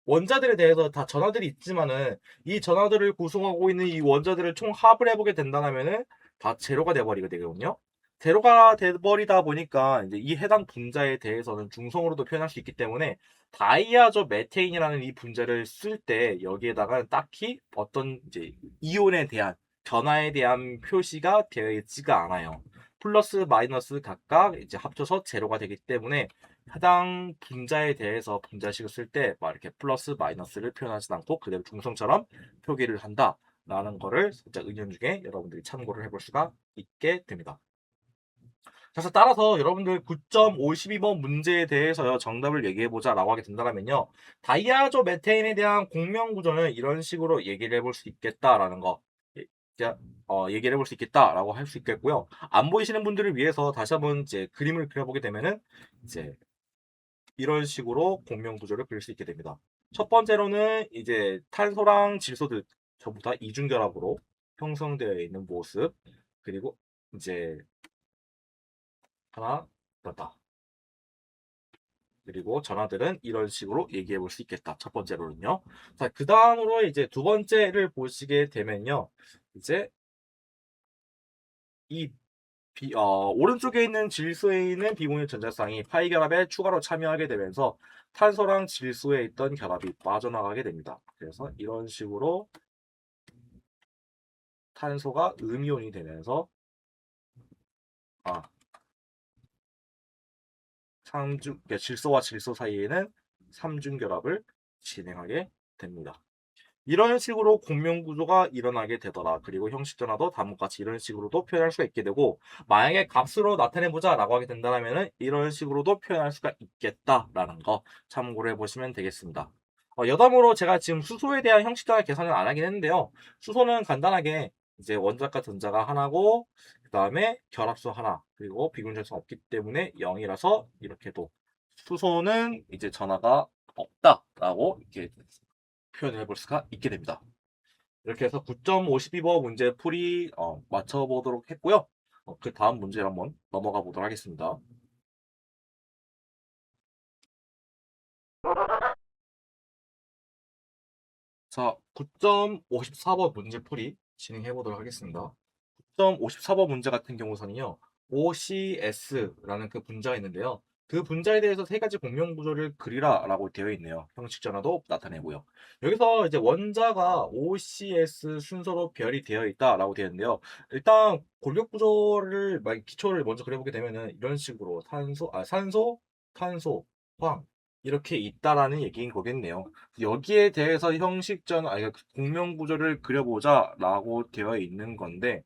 원자들에 대해서 다 전하들이 있지만은 이 전하들을 구성하고 있는 이 원자들을 총 합을 해보게 된다면은 다 제로가 돼버리게 되거든요. 제로가 돼버리다 보니까 이제 이 해당 분자에 대해서는 중성으로도 표현할 수 있기 때문에 다이아조 메테인이라는 이 분자를 쓸 때 여기에다가 딱히 어떤 이제 이온에 대한 변화에 대한 표시가 되어 있지가 않아요. 플러스 마이너스 각각 이제 합쳐서 제로가 되기 때문에 해당 분자에 대해서 분자식을 쓸 때 막 이렇게 플러스 마이너스를 표현하지 않고 그대로 중성처럼 표기를 한다라는 거를 살짝 은연중에 여러분들이 참고를 해볼 수가 있게 됩니다. 그래서 따라서 여러분들 9.52번 문제에 대해서요 정답을 얘기해보자 라고 하게 된다면요 다이아조 메테인에 대한 공명 구조는 이런 식으로 얘기를 해볼 수 있겠다라는 거 얘기를 해볼 수 있겠다라고 할 수 있겠고요 안 보이시는 분들을 위해서 다시 한번 이제 그림을 그려보게 되면은 이제 이런 식으로 공명 구조를 그릴 수 있게 됩니다. 첫 번째로는 이제 탄소랑 질소들 전부 다 이중결합으로 형성되어 있는 모습 그리고 이제 하나 떴다. 그리고 전하들은 이런 식으로 얘기해 볼 수 있겠다. 첫 번째로는요. 자, 그 다음으로 이제 두 번째를 보시게 되면요. 이제 이 오른쪽에 있는 질소에 있는 비공유 전자쌍이 파이 결합에 추가로 참여하게 되면서 탄소랑 질소에 있던 결합이 빠져나가게 됩니다. 그래서 이런 식으로 탄소가 음이온이 되면서 아, 그러니까 질소와 질소 사이에는 삼중 결합을 진행하게 됩니다. 이런 식으로 공명 구조가 일어나게 되더라. 그리고 형식 전화도 다음과 같이 이런 식으로도 표현할 수가 있게 되고 만약에 값으로 나타내 보자라고 하게 된다면은 이런 식으로도 표현할 수가 있겠다라는 거 참고를 해보시면 되겠습니다. 여담으로 제가 지금 수소에 대한 형식 전화 계산을 안 하긴 했는데요. 수소는 간단하게 이제 원자과 전자가 하나고 그 다음에 결합수 하나 그리고 비군전성 없기 때문에 0이라서 이렇게도 수소는 이제 전화가 없다라고 이렇게 표현을 해볼 수가 있게 됩니다. 이렇게 해서 9.52번 문제 풀이 맞춰보도록 했고요. 그 다음 문제를 한번 넘어가 보도록 하겠습니다. 자, 9.54번 문제 풀이 진행해 보도록 하겠습니다. 9.54번 문제 같은 경우서는요, OCS라는 그 분자가 있는데요. 그 분자에 대해서 세 가지 공명 구조를 그리라 라고 되어 있네요. 형식 전화도 나타내고요. 여기서 이제 원자가 OCS 순서로 별이 되어 있다라고 되어 있는데요. 일단 골격 구조를 기초를 먼저 그려보게 되면은 이런 식으로 산소, 탄소, 황 이렇게 있다라는 얘기인 거겠네요. 여기에 대해서 공명 구조를 그려보자라고 되어 있는 건데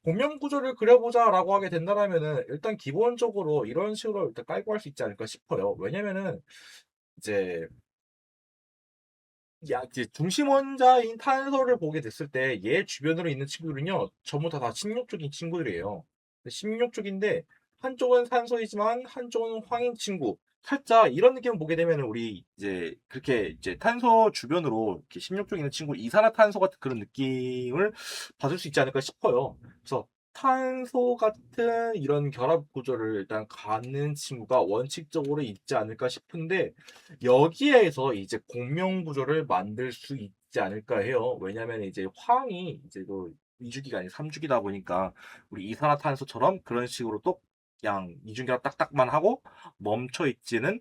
공명 구조를 그려보자라고 하게 된다면은 일단 기본적으로 이런 식으로 일단 깔고 할 수 있지 않을까 싶어요. 왜냐면은 이제 이제 중심 원자인 탄소를 보게 됐을 때 얘 주변으로 있는 친구들은요 전부 다 심력적인 친구들이에요. 심력적인데 한쪽은 산소이지만 한쪽은 황인 친구. 살짝 이런 느낌을 보게 되면 우리 이제 그렇게 이제 탄소 주변으로 이렇게 심력쪽 있는 친구 이산화탄소 같은 그런 느낌을 받을 수 있지 않을까 싶어요. 그래서 탄소 같은 이런 결합 구조를 일단 갖는 친구가 원칙적으로 있지 않을까 싶은데 여기에서 이제 공명 구조를 만들 수 있지 않을까 해요. 왜냐면 이제 황이 이제 또 2주기가 아닌 3주기다 보니까 우리 이산화탄소처럼 그런 식으로 또 그냥 이중결합 딱딱만 하고 멈춰 있지는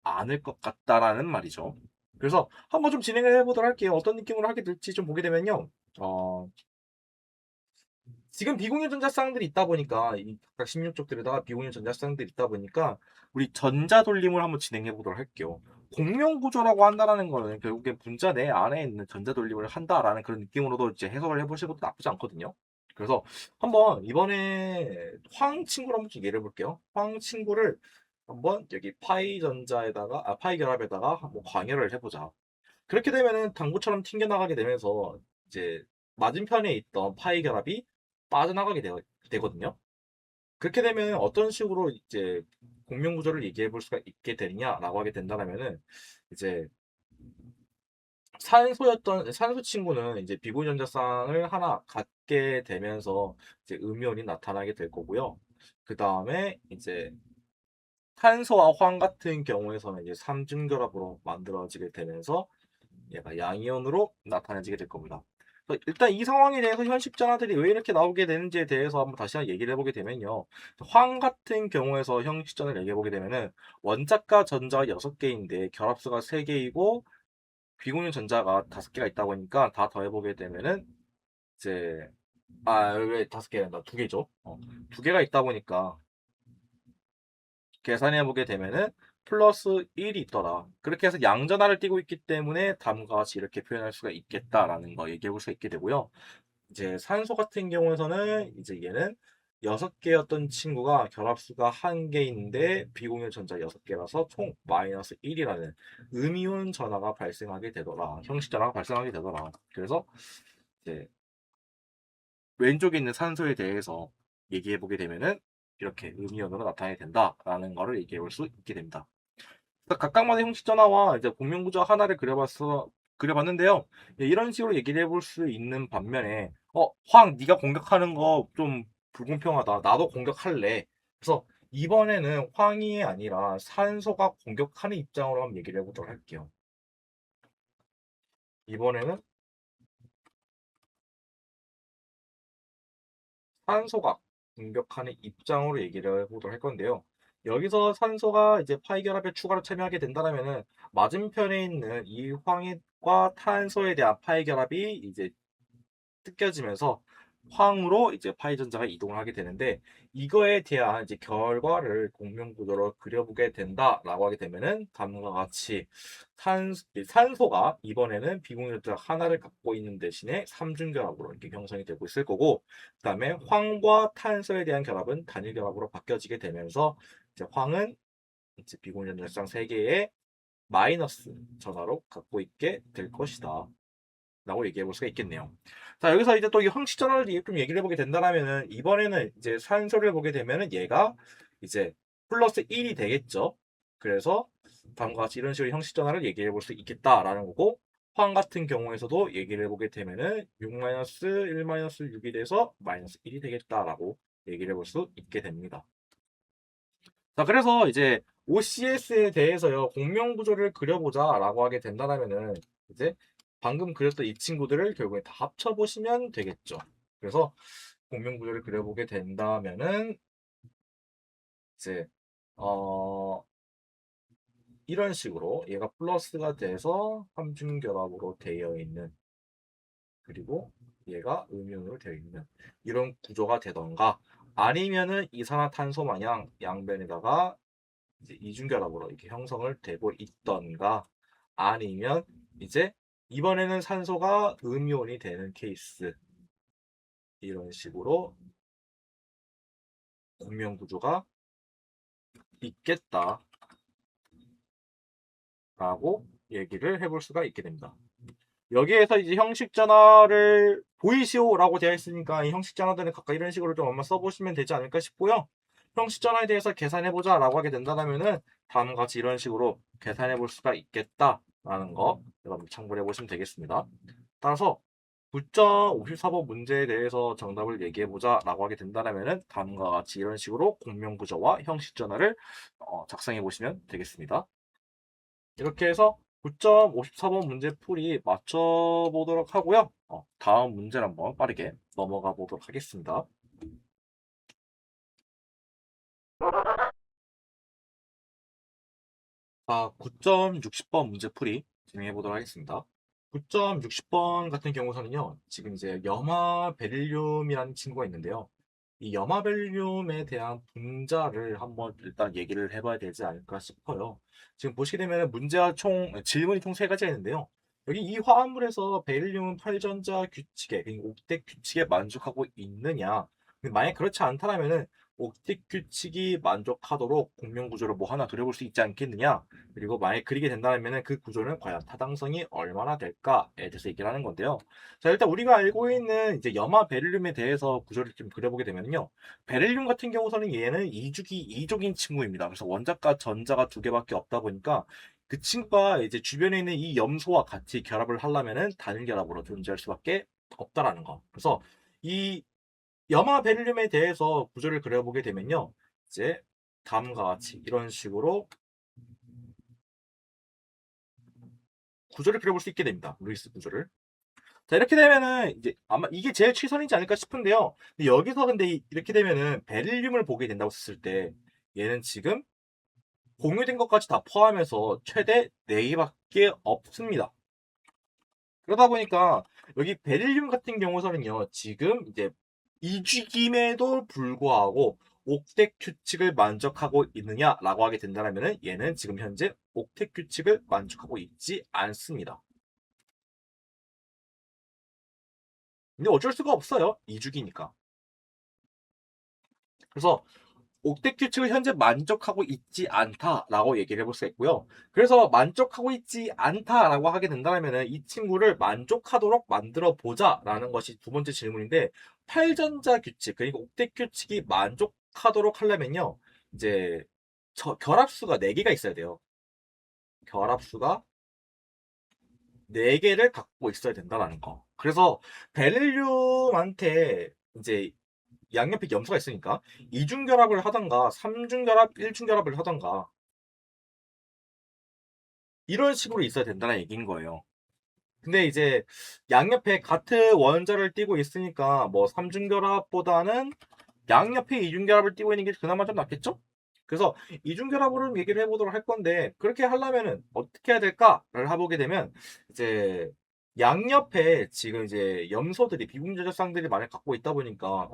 않을 것 같다라는 말이죠. 그래서 한번 좀 진행을 해보도록 할게요. 어떤 느낌으로 하게 될지 좀 보게 되면요. 지금 비공유 전자쌍들이 있다 보니까 이 각각 16쪽들에다가 비공유 전자쌍들이 있다 보니까 우리 전자 돌림을 한번 진행해 보도록 할게요. 공명 구조라고 한다라는 거는 결국에 분자 내 안에 있는 전자 돌림을 한다라는 그런 느낌으로도 이제 해석을 해보시는 것도 나쁘지 않거든요. 그래서 한번 이번에 황 친구를 한번 얘기를 해볼게요. 황 친구를 한번 여기 파이 결합에다가 한번 광열을 해보자. 그렇게 되면은 당구처럼 튕겨나가게 되면서 이제 맞은편에 있던 파이 결합이 빠져나가게 되거든요. 그렇게 되면 어떤 식으로 이제 공명 구조를 얘기해 볼 수가 있게 되느냐라고 하게 된다면은 이제 산소 친구는 이제 비고전자쌍을 하나 갖게 되면서 이제 음이온이 나타나게 될 거고요. 그 다음에 이제 탄소와 황 같은 경우에서는 이제 삼중결합으로 만들어지게 되면서 얘가 양이온으로 나타내지게 될 겁니다. 일단 이 상황에 대해서 현식 전화들이 왜 이렇게 나오게 되는지에 대해서 한번 다시 한번 얘기를 해보게 되면요. 황 같은 경우에서 형식전을 얘기해보게 되면은 원자가 전자가 6개인데 결합수가 3개이고 비공유 전자가 5개가 있다 보니까 다 더해보게 되면은 이제 왜 5개란다 2개죠. 2개가 있다 보니까 계산해보게 되면은 플러스 1이 있더라. 그렇게 해서 양전하를 띄고 있기 때문에 다음과 같이 이렇게 표현할 수가 있겠다라는 거 얘기해 볼 수가 있게 되고요. 이제 산소 같은 경우에서는 이제 얘는 6개였던 친구가 결합수가 1개인데 비공유 전자 6개라서 총 마이너스 1이라는 음이온 전하가 발생하게 되더라. 형식 전하가 발생하게 되더라. 그래서 이제 왼쪽에 있는 산소에 대해서 얘기해 보게 되면은 이렇게 음이온으로 나타나게 된다라는 거를 얘기해 볼 수 있게 됩니다. 각각마다 형식 전화와 이제 공명구조 하나를 그려봤는데요. 예, 이런 식으로 얘기를 해볼 수 있는 반면에 황 네가 공격하는 거 좀 불공평하다. 나도 공격할래. 그래서 이번에는 황이 아니라 산소가 공격하는 입장으로 한번 얘기를 해보도록 할게요. 이번에는 산소가 공격하는 입장으로 얘기를 해보도록 할 건데요. 여기서 산소가 이제 파이 결합에 추가로 참여하게 된다면은 맞은편에 있는 이 황과 탄소에 대한 파이 결합이 이제 뜯겨지면서 황으로 이제 파이 전자가 이동을 하게 되는데 이거에 대한 이제 결과를 공명 구도로 그려보게 된다라고 하게 되면은 다음과 같이 산소가 이번에는 비공유자 하나를 갖고 있는 대신에 삼중 결합으로 이렇게 형성이 되고 있을 거고 그다음에 황과 탄소에 대한 결합은 단일 결합으로 바뀌어지게 되면서 이제 황은 이제 비공유자쌍 3개의 마이너스 전화로 갖고 있게 될 것이다. 라고 얘기해 볼 수가 있겠네요. 자, 여기서 이제 또 이 형식 전환을 좀 얘기를 해보게 된다면은 이번에는 이제 산소를 보게 되면은 얘가 이제 플러스 1이 되겠죠. 그래서 다음과 같이 이런 식으로 형식 전환을 얘기해 볼 수 있겠다라는 거고 화학 같은 경우에서도 얘기를 해보게 되면은 6-1-6이 돼서 -1이 되겠다라고 얘기를 해볼 수 있게 됩니다. 자, 그래서 이제 OCS에 대해서요, 공명 구조를 그려보자라고 하게 된다면은 이제 방금 그렸던 이 친구들을 결국에 다 합쳐보시면 되겠죠. 그래서 공명 구조를 그려보게 된다면은 이제 어 이런 식으로 얘가 플러스가 돼서 삼중결합으로 되어 있는, 그리고 얘가 음이온으로 되어 있는 이런 구조가 되던가, 아니면은 이산화탄소 마냥 양변에다가 이제 이중결합으로 이렇게 형성을 되고 있던가, 아니면 이제 이번에는 산소가 음이온이 되는 케이스, 이런 식으로 공명 구조가 있겠다라고 얘기를 해볼 수가 있게 됩니다. 여기에서 이제 형식 전화를 보이시오라고 되어 있으니까 이 형식 전화들은 각각 이런 식으로 좀 한번 써보시면 되지 않을까 싶고요. 형식 전화에 대해서 계산해보자라고 하게 된다면은 다음과 같이 이런 식으로 계산해볼 수가 있겠다라는 거 여러분 참고를 해보시면 되겠습니다. 따라서 9.54번 문제에 대해서 정답을 얘기해보자라고 하게 된다면은 다음과 같이 이런 식으로 공명구조와 형식 전화를 작성해보시면 되겠습니다. 이렇게 해서 9.54번 문제 풀이 맞춰보도록 하고요. 다음 문제를 한번 빠르게 넘어가 보도록 하겠습니다. 자, 9.60번 문제 풀이 진행해 보도록 하겠습니다. 9.60번 같은 경우서는요, 지금 이제 염화 베릴륨이라는 친구가 있는데요. 이 염화 베릴륨에 대한 분자를 한번 일단 얘기를 해봐야 되지 않을까 싶어요. 지금 보시게 되면 질문이 총 세 가지가 있는데요. 여기 이 화합물에서 베릴륨은 8전자 규칙에, 그러니까 옥텟 규칙에 만족하고 있느냐? 만약 그렇지 않다면은 옥텟 규칙이 만족하도록 공명 구조를 뭐 하나 그려볼 수 있지 않겠느냐? 그리고 만약 그리게 된다면 그 구조는 과연 타당성이 얼마나 될까에 대해서 얘기를 하는 건데요. 자, 일단 우리가 알고 있는 이제 염화 베릴륨에 대해서 구조를 좀 그려보게 되면요. 베릴륨 같은 경우서는 얘는 이족인 친구입니다. 그래서 원자과 전자가 두 개밖에 없다 보니까 그 친구가 이제 주변에 있는 이 염소와 같이 결합을 하려면은 단일 결합으로 존재할 수밖에 없다라는 거. 그래서 이 염화 베릴륨에 대해서 구조를 그려보게 되면요. 이제 다음과 같이 이런 식으로 구조를 그려볼 수 있게 됩니다. 루이스 구조를. 자, 이렇게 되면은 이제 아마 이게 제일 최선이지 않을까 싶은데요. 근데 여기서 근데 이렇게 되면은 베릴륨을 보게 된다고 했을 때 얘는 지금 공유된 것까지 다 포함해서 최대 4개밖에 없습니다. 그러다 보니까 여기 베릴륨 같은 경우서는요, 지금 이제 이주임에도 불구하고 옥텟 규칙을 만족하고 있느냐라고 하게 된다면 얘는 지금 현재 옥텟 규칙을 만족하고 있지 않습니다. 근데 어쩔 수가 없어요. 이주기니까. 그래서 옥텟 규칙을 현재 만족하고 있지 않다라고 얘기를 해볼 수가 있고요. 그래서 만족하고 있지 않다라고 하게 된다면 이 친구를 만족하도록 만들어 보자라는 것이 두 번째 질문인데, 8전자 규칙, 그러니까 옥텟 규칙이 만족하도록 하려면요, 이제 결합수가 4개가 있어야 돼요. 결합수가 4개를 갖고 있어야 된다라는 거. 그래서 베릴륨한테 이제 양옆에 염소가 있으니까 이중결합을 하던가 3중결합, 1중결합을 하던가 이런 식으로 있어야 된다는 얘기인 거예요. 근데 이제 양옆에 같은 원자를 띄고 있으니까 뭐 3중결합보다는 양옆에 이중결합을 띄고 있는 게 그나마 좀 낫겠죠? 그래서 이중결합으로 얘기를 해보도록 할 건데, 그렇게 하려면은 어떻게 해야 될까를 해보게 되면 이제 양옆에 지금 이제 염소들이 비분자적상들이 많이 갖고 있다 보니까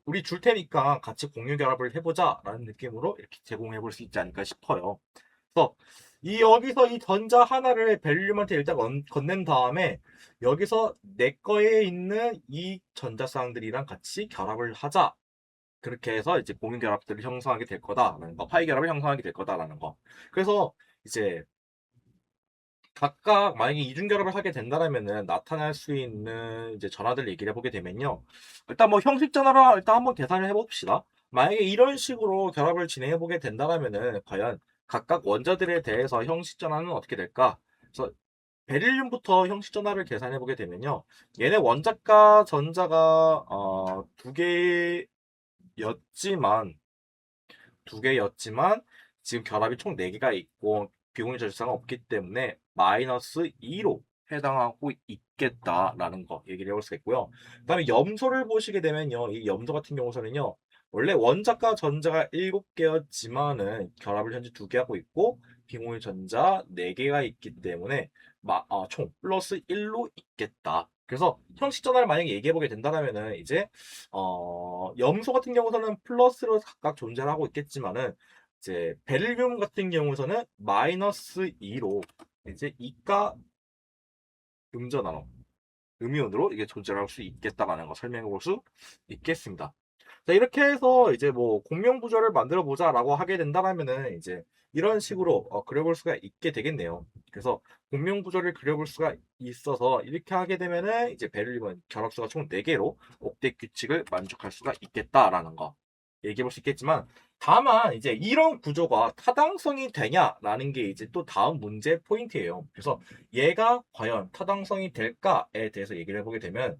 우리 줄 테니까 같이 공유 결합을 해보자라는 느낌으로 이렇게 제공해 볼 수 있지 않을까 싶어요. 그래서 여기서 이 전자 하나를 벨륨한테 일단 건넨 다음에 여기서 내 거에 있는 이 전자쌍들이랑 같이 결합을 하자. 그렇게 해서 이제 공유 결합들을 형성하게 될 거다라는 거, 파이 결합을 형성하게 될 거다라는 거. 그래서 이제 각각 만약에 이중 결합을 하게 된다면은 나타날 수 있는 이제 전화들 얘기를 해보게 되면요. 일단 뭐 형식 전화로 일단 한번 계산을 해봅시다. 만약에 이런 식으로 결합을 진행해 보게 된다면은 과연 각각 원자들에 대해서 형식 전환은 어떻게 될까? 그래서 베릴륨부터 형식 전하를 계산해 보게 되면요. 얘네 원자가 전자가 두 개였지만 두 개였지만 지금 결합이 총 4개가 있고 비공유 절차가 없기 때문에 마이너스 2로 해당하고 있겠다라는 거 얘기를 해볼 수 있고요. 그다음에 염소를 보시게 되면요. 이 염소 같은 경우서는요. 원래 원자과 전자가 7개였지만은 결합을 현재 2개 하고 있고 비공유 전자 4개가 있기 때문에 총 플러스 1로 있겠다. 그래서 형식 전화를 만약에 얘기해 보게 된다면은 이제 염소 같은 경우서는 플러스로 각각 존재를 하고 있겠지만은 이제 베릴륨 같은 경우서는 마이너스 2로 이제 이가 음전환원 음이온으로 이게 존재를 할 수 있겠다라는 거 설명해 볼 수 있겠습니다. 자, 이렇게 해서 이제 뭐 공명 구조를 만들어 보자라고 하게 된다면은 이제 이런 식으로 그려볼 수가 있게 되겠네요. 그래서 공명 구조를 그려볼 수가 있어서 이렇게 하게 되면은 이제 베를린은 결합수가 총 4개로 옥텟 규칙을 만족할 수가 있겠다라는 거 얘기해 볼 수 있겠지만 다만 이제 이런 구조가 타당성이 되냐라는 게 이제 또 다음 문제 포인트예요. 그래서 얘가 과연 타당성이 될까에 대해서 얘기를 해보게 되면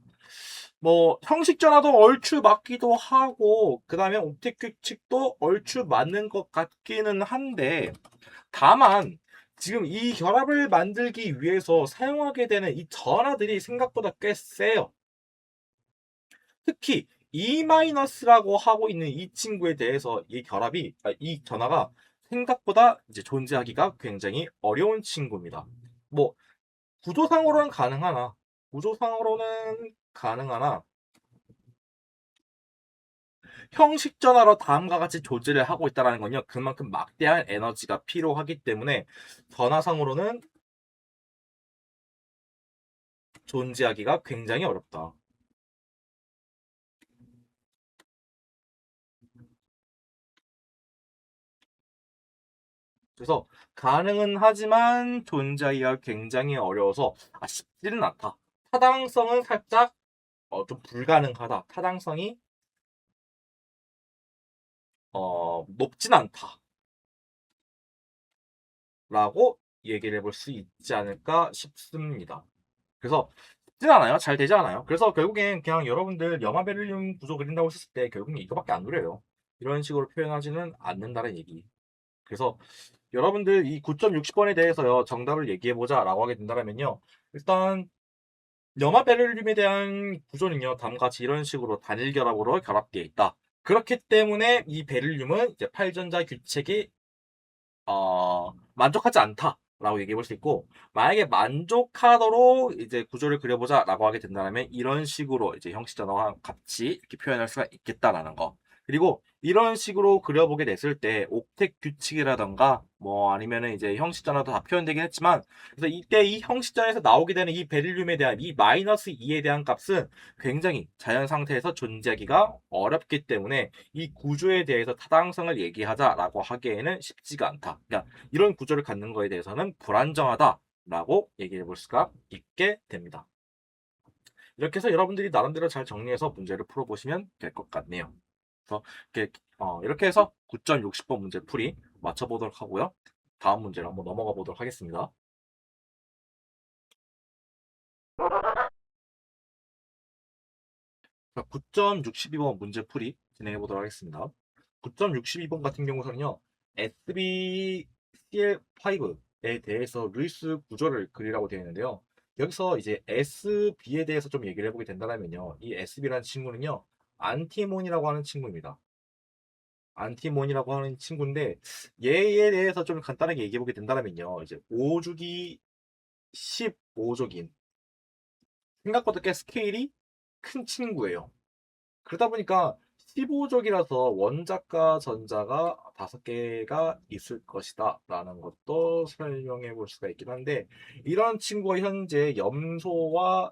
뭐 형식 전화도 얼추 맞기도 하고 그다음에 옥텟 규칙도 얼추 맞는 것 같기는 한데 다만 지금 이 결합을 만들기 위해서 사용하게 되는 이 전하들이 생각보다 꽤 세요. 특히 E-라고 하고 있는 이 친구에 대해서 이 전하가 생각보다 이제 존재하기가 굉장히 어려운 친구입니다. 뭐 구조상으로는 가능하나 구조상으로는 가능하나 형식 전화로 다음과 같이 조제를 하고 있다는 건요. 그만큼 막대한 에너지가 필요하기 때문에 전화상으로는 존재하기가 굉장히 어렵다. 그래서 가능은 하지만 존재하기가 굉장히 어려워서 쉽지는 않다. 타당성은 살짝 좀 불가능하다. 타당성이 높진 않다라고 얘기를 해볼 수 있지 않을까 싶습니다. 그래서 쉽진 않아요. 잘 되지 않아요. 그래서 결국엔 그냥 여러분들 염화 베릴륨 구조 그린다고 했을 때 결국엔 이거밖에 안 그려요. 이런 식으로 표현하지는 않는다는 얘기. 그래서 여러분들 이 9.60번에 대해서요 정답을 얘기해보자 라고 하게 된다면요 일단 염화 베릴륨에 대한 구조는요 다음과 같이 이런 식으로 단일 결합으로 결합되어 있다. 그렇기 때문에 이 베릴륨은 이제 8전자 규칙이 만족하지 않다라고 얘기해 볼 수 있고 만약에 만족하도록 이제 구조를 그려보자라고 하게 된다면 이런 식으로 이제 형식전화와 같이 이렇게 표현할 수가 있겠다라는 거. 그리고 이런 식으로 그려보게 됐을 때 옥텟 규칙이라던가 뭐 아니면은 이제 형식전화도 다 표현되긴 했지만 그래서 이때 이 형식전에서 나오게 되는 이 베릴륨에 대한 이 마이너스 2에 대한 값은 굉장히 자연 상태에서 존재하기가 어렵기 때문에 이 구조에 대해서 타당성을 얘기하자라고 하기에는 쉽지가 않다. 그러니까 이런 구조를 갖는 거에 대해서는 불안정하다라고 얘기해 볼 수가 있게 됩니다. 이렇게 해서 여러분들이 나름대로 잘 정리해서 문제를 풀어보시면 될 것 같네요. 그래서 이렇게 해서 9.60번 문제 풀이 맞춰보도록 하고요. 다음 문제로 한번 넘어가 보도록 하겠습니다. 9.62번 문제 풀이 진행해 보도록 하겠습니다. 9.62번 같은 경우는요, SBCL5에 대해서 루이스 구조를 그리라고 되어 있는데요. 여기서 이제 SB에 대해서 좀 얘기를 해보게 된다면요, 이 SB라는 친구는요, 안티몬이라고 하는 친구입니다. 안티몬이라고 하는 친구인데 얘에 대해서 좀 간단하게 얘기해 보게 된다면요, 이제 5주기 15족인 생각보다 꽤 스케일이 큰 친구예요. 그러다 보니까 15족이라서 원자과 전자가 5개가 있을 것이다 라는 것도 설명해 볼 수가 있긴 한데 이런 친구가 현재 염소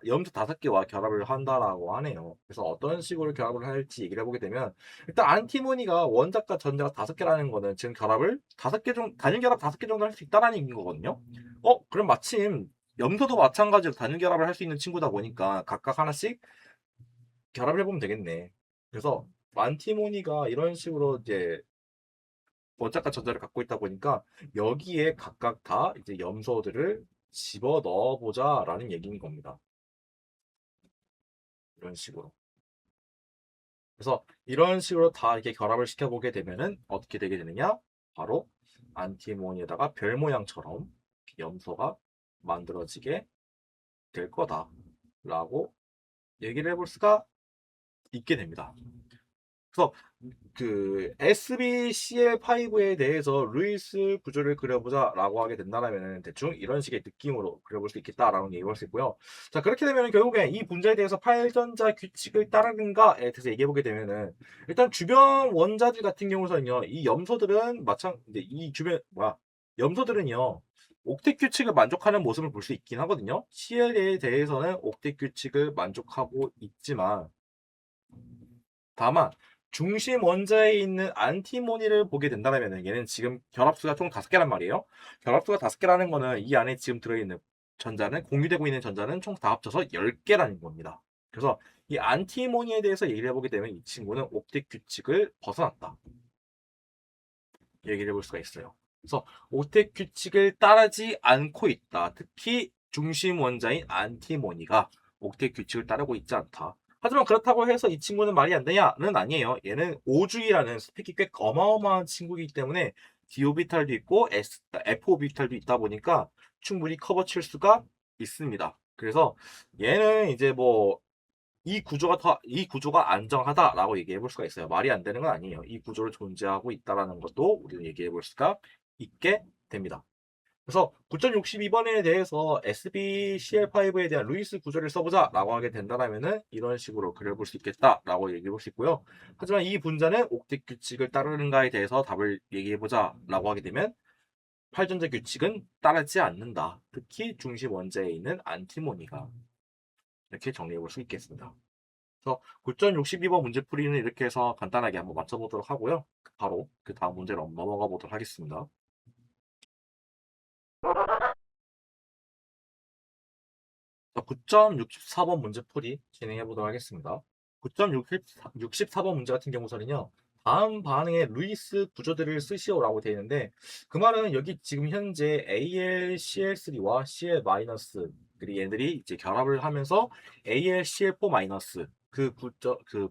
5개와 결합을 한다라고 하네요. 그래서 어떤 식으로 결합을 할지 얘기를 해보게 되면 일단 안티모니가 원자과 전자가 5개라는 거는 지금 결합을 5개 정도 단일 결합 5개 정도 할 수 있다라는 얘기인 거거든요. 그럼 마침 염소도 마찬가지로 단일 결합을 할 수 있는 친구다 보니까 각각 하나씩 결합을 해보면 되겠네. 그래서 만티모니가 이런 식으로 이제 원자과 전자를 갖고 있다 보니까 여기에 각각 다 이제 염소들을 집어넣어 보자라는 얘기인 겁니다. 이런 식으로. 그래서 이런 식으로 다 이렇게 결합을 시켜보게 되면은 어떻게 되게 되느냐? 바로 안티모니에다가 별 모양처럼 염소가 만들어지게 될 거다라고 얘기를 해볼 수가 있게 됩니다. 그래서 그 SBCL5에 대해서 루이스 구조를 그려보자라고 하게 된다면 대충 이런 식의 느낌으로 그려볼 수 있겠다라고 얘기할 수 있고요. 자, 그렇게 되면 결국에 이 분자에 대해서 팔전자 규칙을 따르는가에 대해서 얘기해 보게 되면은 일단 주변 원자들 같은 경우는요, 이 염소들은 마찬가지 이 주변 염소들은요. 옥텟 규칙을 만족하는 모습을 볼 수 있긴 하거든요. CL에 대해서는 옥텟 규칙을 만족하고 있지만 다만 중심 원자에 있는 안티모니를 보게 된다면 얘는 지금 결합수가 총 5개란 말이에요. 결합수가 5개라는 거는 이 안에 지금 들어있는 전자는 공유되고 있는 전자는 총 다 합쳐서 10개라는 겁니다. 그래서 이 안티모니에 대해서 얘기를 해보게 되면 이 친구는 옥텟 규칙을 벗어났다. 얘기를 해볼 수가 있어요. 그래서 옥텟 규칙을 따르지 않고 있다. 특히 중심 원자인 안티모니가 옥텟 규칙을 따르고 있지 않다. 하지만 그렇다고 해서 이 친구는 말이 안 되냐는 아니에요. 얘는 오주이라는 스펙이 꽤 어마어마한 친구이기 때문에 디오비탈도 있고 F오비탈도 있다 보니까 충분히 커버 칠 수가 있습니다. 그래서 얘는 이제 뭐 이 구조가 안정하다라고 얘기해 볼 수가 있어요. 말이 안 되는 건 아니에요. 이 구조를 존재하고 있다라는 것도 우리는 얘기해 볼 수가 있게 됩니다. 그래서 9.62번에 대해서 SBCL5에 대한 루이스 구조를 써보자라고 하게 된다면은 이런 식으로 그려볼 수 있겠다라고 얘기해 볼 수 있고요. 하지만 이 분자는 옥텟 규칙을 따르는가에 대해서 답을 얘기해 보자라고 하게 되면 팔전자 규칙은 따르지 않는다. 특히 중심 원자에 있는 안티모니가 이렇게 정리해 볼 수 있겠습니다. 그래서 9.62번 문제풀이는 이렇게 해서 간단하게 한번 맞춰보도록 하고요. 바로 그 다음 문제로 넘어가 보도록 하겠습니다. 9.64번 문제풀이 진행해 보도록 하겠습니다. 9.64번 문제 같은 경우서는요. 다음 반응의 루이스 구조들을 쓰시오라고 되어 있는데 그 말은 여기 지금 현재 AlCl3와 Cl- 그리고 얘들이 이제 결합을 하면서 AlCl4- 그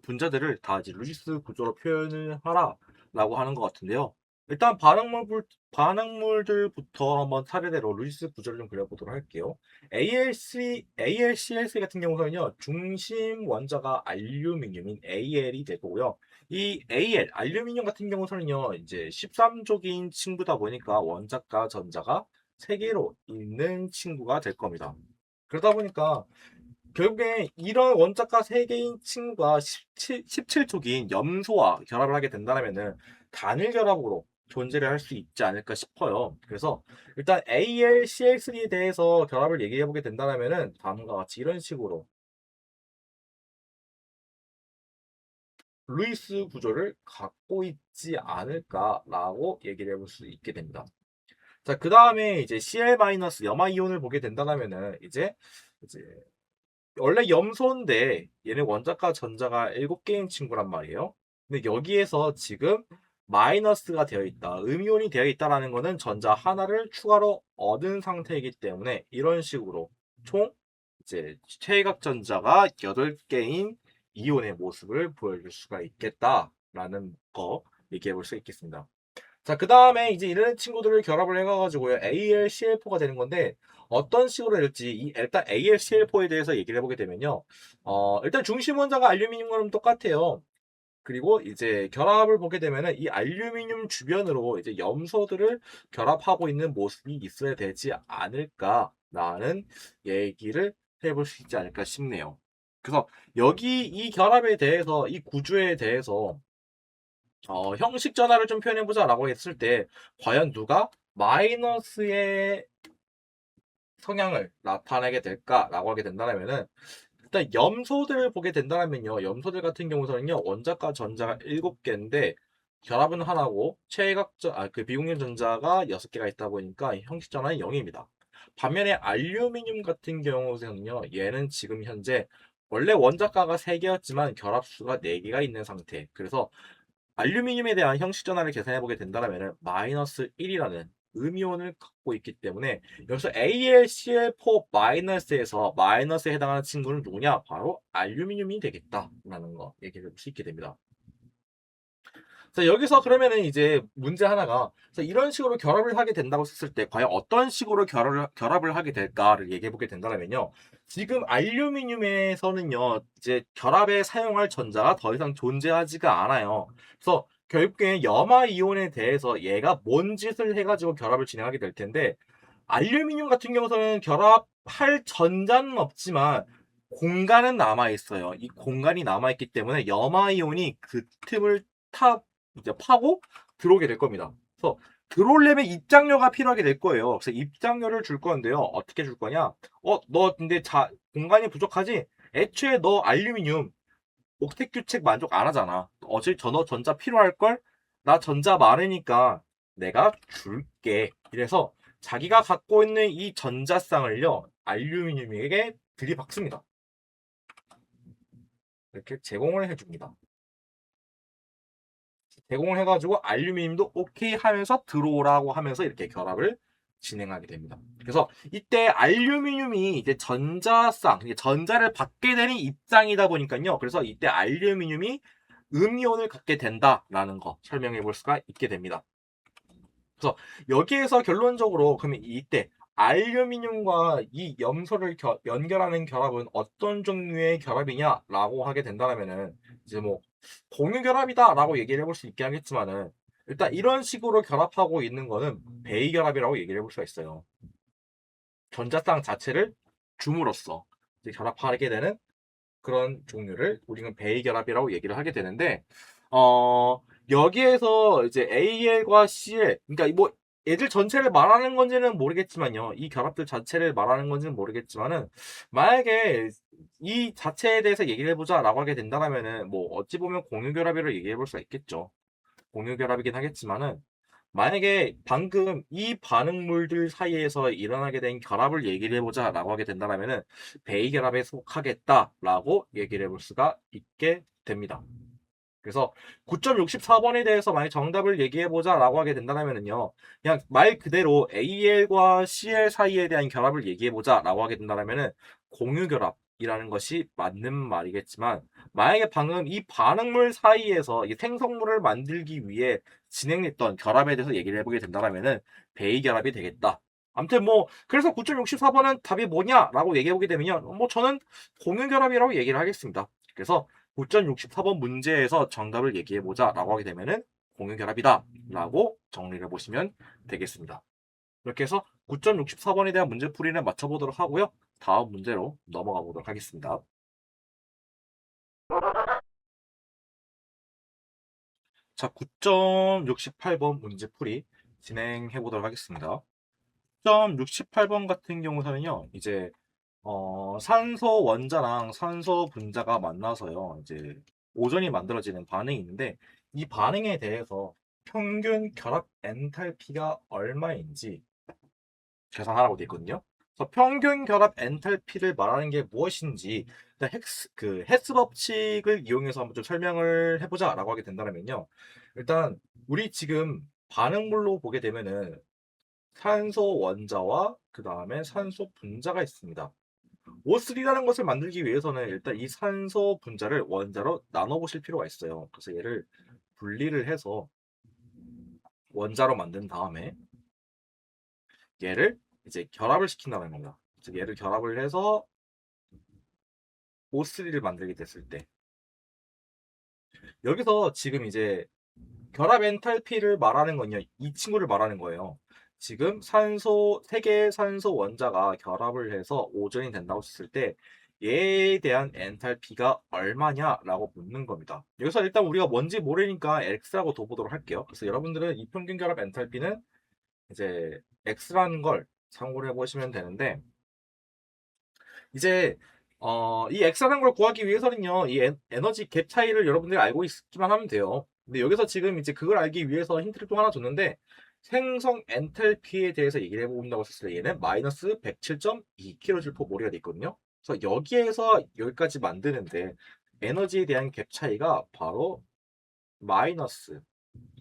분자들을 다 이제 루이스 구조로 표현을 하라라고 하는 것 같은데요. 일단 반응물들부터 한번 차례대로 루이스 구조를 좀 그려보도록 할게요. AlCl3 같은 경우는요, 중심 원자가 알루미늄인 Al이 되고요. 이 알루미늄 같은 경우는요, 이제 13족인 친구다 보니까 원자가 전자가 3개로 있는 친구가 될 겁니다. 그러다 보니까 결국에 이런 원자가 3개인 친구가 17족인 염소와 결합을 하게 된다면은 단일 결합으로 존재를 할 수 있지 않을까 싶어요. 그래서 일단 AlCl3에 대해서 결합을 얘기해 보게 된다면은 다음과 같이 이런 식으로 루이스 구조를 갖고 있지 않을까라고 얘기를 해볼 수 있게 됩니다. 자, 그 다음에 이제 Cl- 염화 이온을 보게 된다면은 이제 원래 염소인데 얘는 원자과 전자가 7개인 친구란 말이에요. 근데 여기에서 지금 마이너스가 되어 있다. 음이온이 되어 있다라는 것은 전자 하나를 추가로 얻은 상태이기 때문에 이런 식으로 총 이제 최각 전자가 8개인 이온의 모습을 보여줄 수가 있겠다라는 거 얘기해 볼 수 있겠습니다. 자, 그 다음에 이제 이런 친구들을 결합을 해가지고요. AlCl4가 되는 건데, 어떤 식으로 될지, 일단 AlCl4에 대해서 얘기를 해보게 되면요. 일단 중심 원자가 알루미늄과는 똑같아요. 그리고 이제 결합을 보게 되면은 이 알루미늄 주변으로 이제 염소들을 결합하고 있는 모습이 있어야 되지 않을까라는 얘기를 해볼 수 있지 않을까 싶네요. 그래서 여기 이 결합에 대해서, 이 구조에 대해서 형식 전화를 좀 표현해보자라고 했을 때, 과연 누가 마이너스의 성향을 나타내게 될까라고 하게 된다면은, 일단 염소들을 보게 된다면요. 염소들 같은 경우서는요, 원자과 전자가 7개인데, 결합은 하나고, 그 비공유 전자가 6개가 있다 보니까 형식 전화는 0입니다. 반면에 알루미늄 같은 경우는요, 얘는 지금 현재 원래 원자가가 3개였지만 결합수가 4개가 있는 상태. 그래서 알루미늄에 대한 형식 전화를 계산해 보게 된다면 마이너스 1이라는 음이온을 갖고 있기 때문에 여기서 AlCl4 마이너스에서 마이너스에 해당하는 친구는 누구냐? 바로 알루미늄이 되겠다라는 거 얘기를 할 수 있게 됩니다. 자, 여기서 그러면은 이제 문제 하나가 이런 식으로 결합을 하게 된다고 했을 때 과연 어떤 식으로 결합을 하게 될까를 얘기해 보게 된다면요. 지금 알루미늄에서는요, 이제 결합에 사용할 전자가 더 이상 존재하지가 않아요. 그래서 결국에 염화 이온에 대해서 얘가 뭔 짓을 해가지고 결합을 진행하게 될 텐데, 알루미늄 같은 경우는 결합할 전자는 없지만 공간은 남아 있어요. 이 공간이 남아 있기 때문에 염화 이온이 그 틈을 타 이제 파고 들어오게 될 겁니다. 그래서 들어오려면 입장료가 필요하게 될 거예요. 그래서 입장료를 줄 건데요. 어떻게 줄 거냐? 너 근데 공간이 부족하지? 애초에 너 알루미늄 옥텟 규칙 만족 안 하잖아. 어차피 너 전자 필요할 걸? 나 전자 많으니까 내가 줄게. 이래서 자기가 갖고 있는 이 전자쌍을요, 알루미늄에게 들이박습니다. 이렇게 제공을 해줍니다. 제공을 해가지고 알루미늄도 오케이 하면서 들어오라고 하면서 이렇게 결합을 진행하게 됩니다. 그래서 이때 알루미늄이 이제 전자를 받게 되는 입장이다 보니까요. 그래서 이때 알루미늄이 음이온을 갖게 된다라는 거 설명해 볼 수가 있게 됩니다. 그래서 여기에서 결론적으로 그러면 이때 알루미늄과 이 염소를 연결하는 결합은 어떤 종류의 결합이냐라고 하게 된다면은 이제 뭐 공유 결합이다라고 얘기를 해볼 수 있게 하겠지만은 일단 이런 식으로 결합하고 있는 거는 베이 결합이라고 얘기를 해볼 수가 있어요. 전자쌍 자체를 줌으로써 이제 결합하게 되는 그런 종류를 우리는 베이 결합이라고 얘기를 하게 되는데 여기에서 이제 AL과 CL 그러니까 뭐 애들 전체를 말하는 건지는 모르겠지만요. 이 결합들 자체를 말하는 건지는 모르겠지만은 만약에 이 자체에 대해서 얘기를 해보자라고 하게 된다면은 뭐 어찌 보면 공유 결합이라고 얘기해 볼 수가 있겠죠. 공유 결합이긴 하겠지만은 만약에 방금 이 반응물들 사이에서 일어나게 된 결합을 얘기를 해보자라고 하게 된다면은 베이 결합에 속하겠다라고 얘기를 해볼 수가 있게 됩니다. 그래서 9.64번에 대해서 만약 정답을 얘기해보자라고 하게 된다면은요, 그냥 말 그대로 AL과 CL 사이에 대한 결합을 얘기해보자라고 하게 된다면은 공유결합이라는 것이 맞는 말이겠지만, 만약에 방금 이 반응물 사이에서 이 생성물을 만들기 위해 진행했던 결합에 대해서 얘기를 해보게 된다면은 베이 결합이 되겠다. 아무튼 뭐 그래서 9.64번은 답이 뭐냐라고 얘기해보게 되면요, 뭐 저는 공유결합이라고 얘기를 하겠습니다. 그래서 9.64번 문제에서 정답을 얘기해보자 라고 하게 되면은 공유결합이다 라고 정리를 해보시면 되겠습니다. 이렇게 해서 9.64번에 대한 문제풀이를 맞춰보도록 하고요. 다음 문제로 넘어가 보도록 하겠습니다. 자, 9.68번 문제풀이 진행해 보도록 하겠습니다. 9.68번 같은 경우는요, 이제 산소 원자랑 산소 분자가 만나서요, 이제 오존이 만들어지는 반응이 있는데, 이 반응에 대해서 평균 결합 엔탈피가 얼마인지 계산하라고 되어 있거든요. 그래서 평균 결합 엔탈피를 말하는 게 무엇인지, 일단 헤스 법칙을 이용해서 한번 좀 설명을 해보자라고 하게 된다면요. 일단, 우리 지금 반응물로 보게 되면은 산소 원자와 그 다음에 산소 분자가 있습니다. O3라는 것을 만들기 위해서는 일단 이 산소 분자를 원자로 나눠보실 필요가 있어요. 그래서 얘를 분리를 해서 원자로 만든 다음에 얘를 이제 결합을 시킨다는 겁니다. 즉 얘를 결합을 해서 O3를 만들게 됐을 때 여기서 지금 이제 결합 엔탈피를 말하는 건요. 이 친구를 말하는 거예요. 지금 세 개의 산소 원자가 결합을 해서 오존이 된다고 했을 때 얘에 대한 엔탈피가 얼마냐라고 묻는 겁니다. 여기서 일단 우리가 뭔지 모르니까 X라고 둬보도록 할게요. 그래서 여러분들은 이 평균 결합 엔탈피는 이제 X라는 걸 참고를 해보시면 되는데 이제 이 X라는 걸 구하기 위해서는요, 이 에너지 갭 차이를 여러분들이 알고 있기만 하면 돼요. 근데 여기서 지금 이제 그걸 알기 위해서 힌트를 또 하나 줬는데, 생성 엔탈피에 대해서 얘기를 해본다고 했을 때 얘는 마이너스 107.2kJ몰이가 돼 있거든요. 그래서 여기에서 여기까지 만드는데 에너지에 대한 갭 차이가 바로 마이너스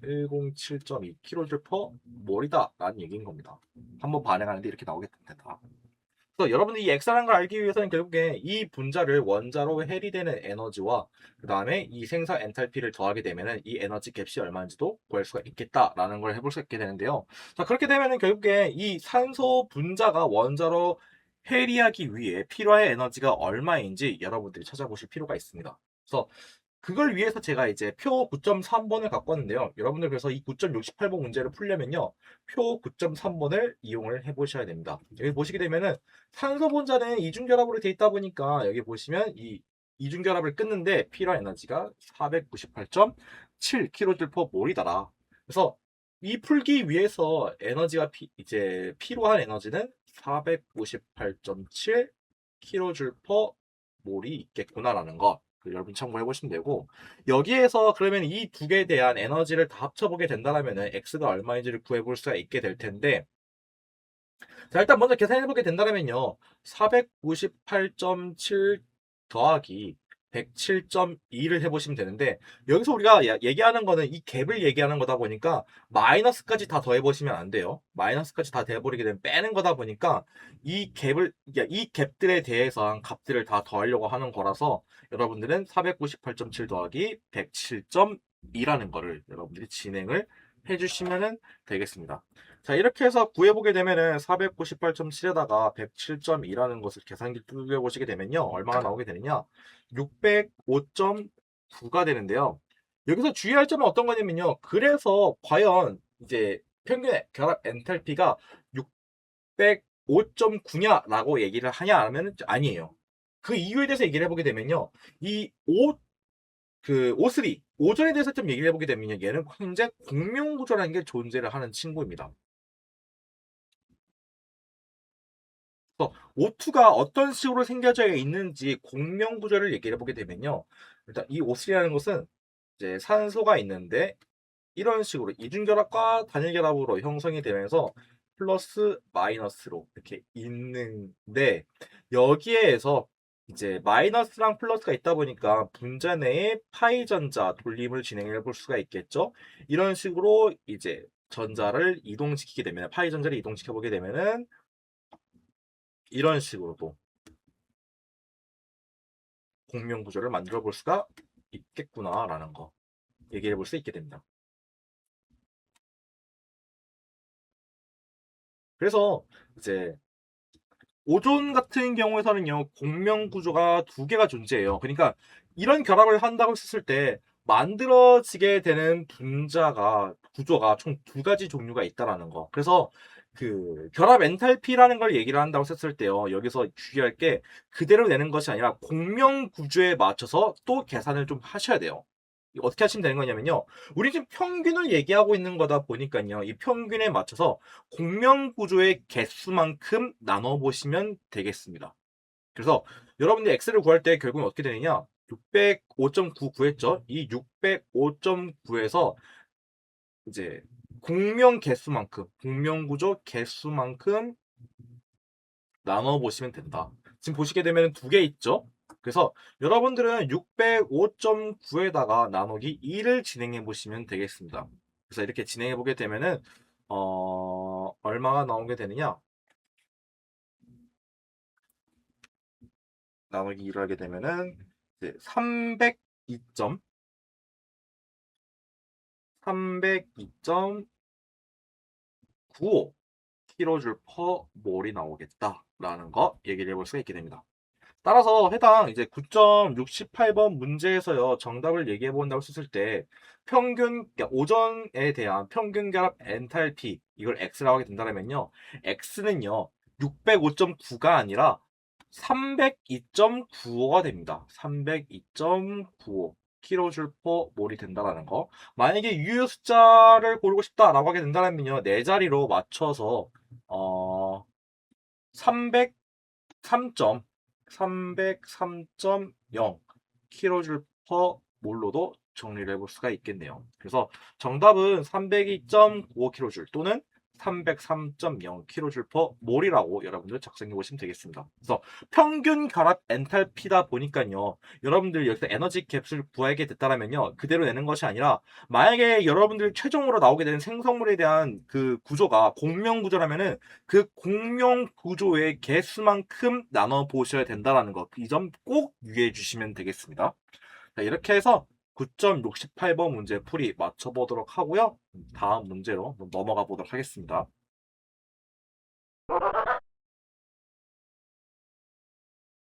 107.2kJ/몰이다 라는 얘기인 겁니다. 한번 반응하는데 이렇게 나오게 된다. 그래서 여러분들이 이 X라는 걸 알기 위해서는 결국에 이 분자를 원자로 해리되는 에너지와 그 다음에 이 생사 엔탈피를 더하게 되면은 이 에너지 값이 얼마인지도 구할 수가 있겠다라는 걸 해볼 수 있게 되는데요. 자, 그렇게 되면은 결국에 이 산소 분자가 원자로 해리하기 위해 필요한 에너지가 얼마인지 여러분들이 찾아보실 필요가 있습니다. 그래서 그걸 위해서 제가 이제 표 9.3번을 갖고 왔는데요. 여러분들 그래서 이 9.68번 문제를 풀려면요. 표 9.3번을 이용을 해보셔야 됩니다. 여기 보시게 되면은 산소 분자는 이중결합으로 되어 있다 보니까 여기 보시면 이 이중결합을 끊는데 필요한 에너지가 498.7kJ/몰이더라. 그래서 이 풀기 위해서 에너지가 이제 필요한 에너지는 498.7kJ/몰이 있겠구나라는 거. 여러분 참고해 보시면 되고 여기에서 그러면 이 두 개에 대한 에너지를 다 합쳐보게 된다면은 x가 얼마인지를 구해볼 수가 있게 될 텐데 자 일단 먼저 계산해보게 된다면요 498.7 더하기 107.2를 해보시면 되는데 여기서 우리가 얘기하는 거는 이 갭을 얘기하는 거다 보니까 마이너스까지 다 더해보시면 안 돼요. 마이너스까지 다 더해버리게 되면 빼는 거다 보니까 이 갭들에 대해서 값들을 다 더하려고 하는 거라서 여러분들은 498.7 더하기 107.2라는 거를 여러분들이 진행을 해주시면 되겠습니다. 자 이렇게 해서 구해보게 되면은 498.7에다가 107.2라는 것을 계산기 뚫려보시게 되면요 얼마가 나오게 되느냐 605.9가 되는데요 여기서 주의할 점은 어떤 거냐면요 그래서 과연 이제 평균 결합 엔탈피가 605.9냐 라고 얘기를 하냐 하면 아니에요. 그 이유에 대해서 얘기를 해보게 되면요 이 O3 오존에 대해서 좀 얘기를 해보게 되면요 얘는 현재 공명구조라는 게 존재를 하는 친구입니다. O2가 어떤 식으로 생겨져 있는지 공명 구조를 얘기해 보게 되면요. 일단 이 O3라는 것은 이제 산소가 있는데 이런 식으로 이중결합과 단일결합으로 형성이 되면서 플러스 마이너스로 이렇게 있는데 여기에서 이제 마이너스랑 플러스가 있다 보니까 분자 내에 파이 전자 돌림을 진행해 볼 수가 있겠죠. 이런 식으로 이제 전자를 이동시키게 되면 파이 전자를 이동시켜 보게 되면은 이런 식으로도 공명 구조를 만들어 볼 수가 있겠구나라는 거 얘기해 볼 수 있게 됩니다. 그래서 이제 오존 같은 경우에서는요 공명 구조가 두 개가 존재해요. 그러니까 이런 결합을 한다고 했을 때 만들어지게 되는 분자가 구조가 총 두 가지 종류가 있다라는 거. 그래서 그 결합 엔탈피라는 걸 얘기를 한다고 했을 때요. 여기서 주의할 게 그대로 내는 것이 아니라 공명 구조에 맞춰서 또 계산을 좀 하셔야 돼요. 어떻게 하시면 되는 거냐면요. 우리 지금 평균을 얘기하고 있는 거다 보니까요. 이 평균에 맞춰서 공명 구조의 개수만큼 나눠 보시면 되겠습니다. 그래서 여러분들이 x를 구할 때 결국은 어떻게 되느냐? 605.9 구했죠? 이 605.9에서 이제 공명 개수만큼, 공명 구조 개수만큼 나눠 보시면 된다. 지금 보시게 되면 두 개 있죠? 그래서 여러분들은 605.9에다가 나누기 2를 진행해 보시면 되겠습니다. 그래서 이렇게 진행해 보게 되면은 얼마가 나오게 되느냐? 나누기 2를 하게 되면은 이제 302.302.95 kJ/몰이 나오겠다라는 거 얘기를 해볼 수가 있게 됩니다. 따라서 해당 이제 9.68번 문제에서요 정답을 얘기해 본다고 했을 때 평균 그러니까 오전에 대한 평균 결합 엔탈피 이걸 x라고 하게 된다면요 x는요 605.9가 아니라 302.95가 됩니다. 302.95 kJ/몰이 된다라는 거. 만약에 유효 숫자를 고르고 싶다라고 하게 된다면요 네 자리로 맞춰서 303. 303.0 kJ/몰로도 정리를 해볼 수가 있겠네요. 그래서 정답은 302.95 kJ 또는 303.0kJ/몰이라고 여러분들 작성해 보시면 되겠습니다. 그래서 평균 결합 엔탈피다 보니까요. 여러분들 여기서 에너지 값을 구하게 됐다라면요. 그대로 내는 것이 아니라 만약에 여러분들 최종으로 나오게 되는 생성물에 대한 그 구조가 공명 구조라면은 그 공명 구조의 개수만큼 나눠 보셔야 된다라는 것. 이 점 꼭 유의해 주시면 되겠습니다. 자, 이렇게 해서 9.68번 문제 풀이 맞춰보도록 하고요. 다음 문제로 넘어가 보도록 하겠습니다.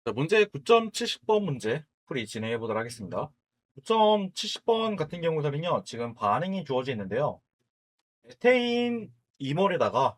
자, 문제 9.70번 문제 풀이 진행해 보도록 하겠습니다. 9.70번 같은 경우에는요, 지금 반응이 주어져 있는데요. 에테인 2몰에다가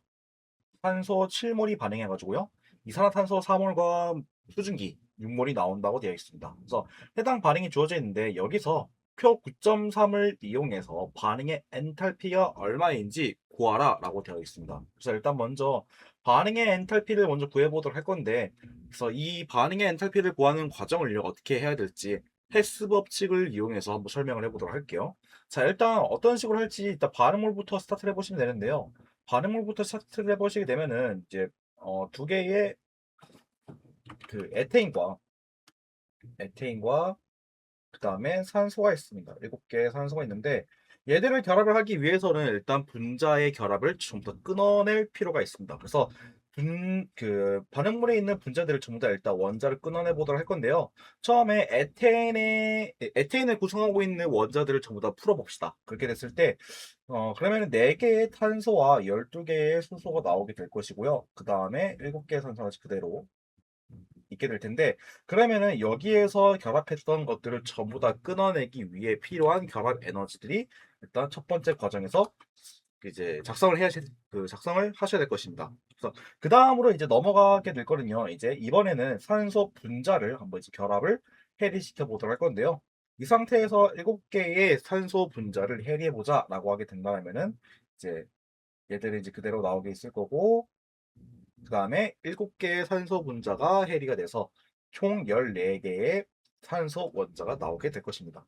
탄소 7몰이 반응해가지고요. 이산화탄소 4몰과 수증기 6몰이 나온다고 되어 있습니다. 그래서 해당 반응이 주어져 있는데 여기서 표 9.3을 이용해서 반응의 엔탈피가 얼마인지 구하라 라고 되어 있습니다. 그래서 일단 먼저 반응의 엔탈피를 먼저 구해보도록 할 건데, 그래서 이 반응의 엔탈피를 구하는 과정을 어떻게 해야 될지 헬스 법칙을 이용해서 한번 설명을 해보도록 할게요. 자, 일단 어떤 식으로 할지 일단 반응물부터 스타트를 해보시면 되는데요. 반응물부터 스타트를 해보시게 되면은 이제 두 개의 그 에테인과 그 다음에 산소가 있습니다. 7개의 산소가 있는데 얘들을 결합을 하기 위해서는 일단 분자의 결합을 좀 더 끊어낼 필요가 있습니다. 그래서 그 반응물에 있는 분자들을 전부 다 일단 원자를 끊어내 보도록 할 건데요. 처음에 에테인을 구성하고 있는 원자들을 전부 다 풀어봅시다. 그렇게 됐을 때 그러면 4개의 탄소와 12개의 수소가 나오게 될 것이고요. 그 다음에 7개의 산소가 그대로 있게 될 텐데, 그러면은 여기에서 결합했던 것들을 전부 다 끊어내기 위해 필요한 결합 에너지들이 일단 첫 번째 과정에서 이제 작성을 하셔야 될 것입니다. 그래서 그 다음으로 이제 넘어가게 될 거는요. 이제 이번에는 산소 분자를 한번 이제 결합을 해리시켜 보도록 할 건데요. 이 상태에서 7개의 산소 분자를 해리해 보자라고 하게 된다면은 이제 얘들이 이제 그대로 나오게 있을 거고, 그 다음에 7개의 산소 분자가 해리가 돼서 총 14개의 산소 원자가 나오게 될 것입니다.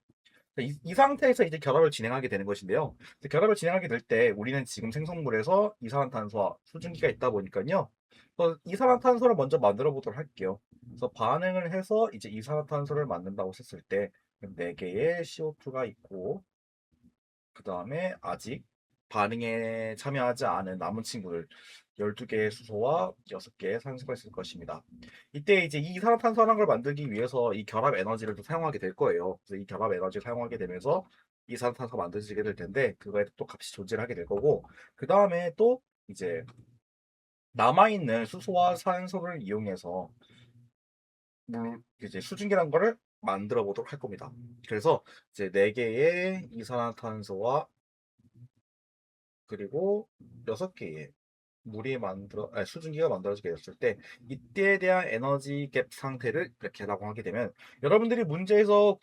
이 상태에서 이제 결합을 진행하게 되는 것인데요. 결합을 진행하게 될 때 우리는 지금 생성물에서 이산화탄소와 수증기가 있다 보니까요. 이산화탄소를 먼저 만들어 보도록 할게요. 그래서 반응을 해서 이제 이산화탄소를 만든다고 했을 때 4개의 CO2가 있고, 그 다음에 아직 반응에 참여하지 않은 남은 친구들 12개의 수소와 6개의 산소가 있을 것입니다. 이때 이제 이 이산화탄소라는 걸 만들기 위해서 이 결합 에너지를 또 사용하게 될 거예요. 그래서 이 결합 에너지를 사용하게 되면서 이산화탄소가 만들어지게 될 텐데, 그거에 또 값이 존재를 하게 될 거고, 그 다음에 또 이제 남아있는 수소와 산소를 이용해서 이제 수증기라는 거를 만들어 보도록 할 겁니다. 그래서 이제 4개의 이산화탄소와 그리고 6개의 수증기가 만들어지게 됐을 때 이때에 대한 에너지 갭 상태를 이렇게라고 하게 되면, 여러분들이 문제에서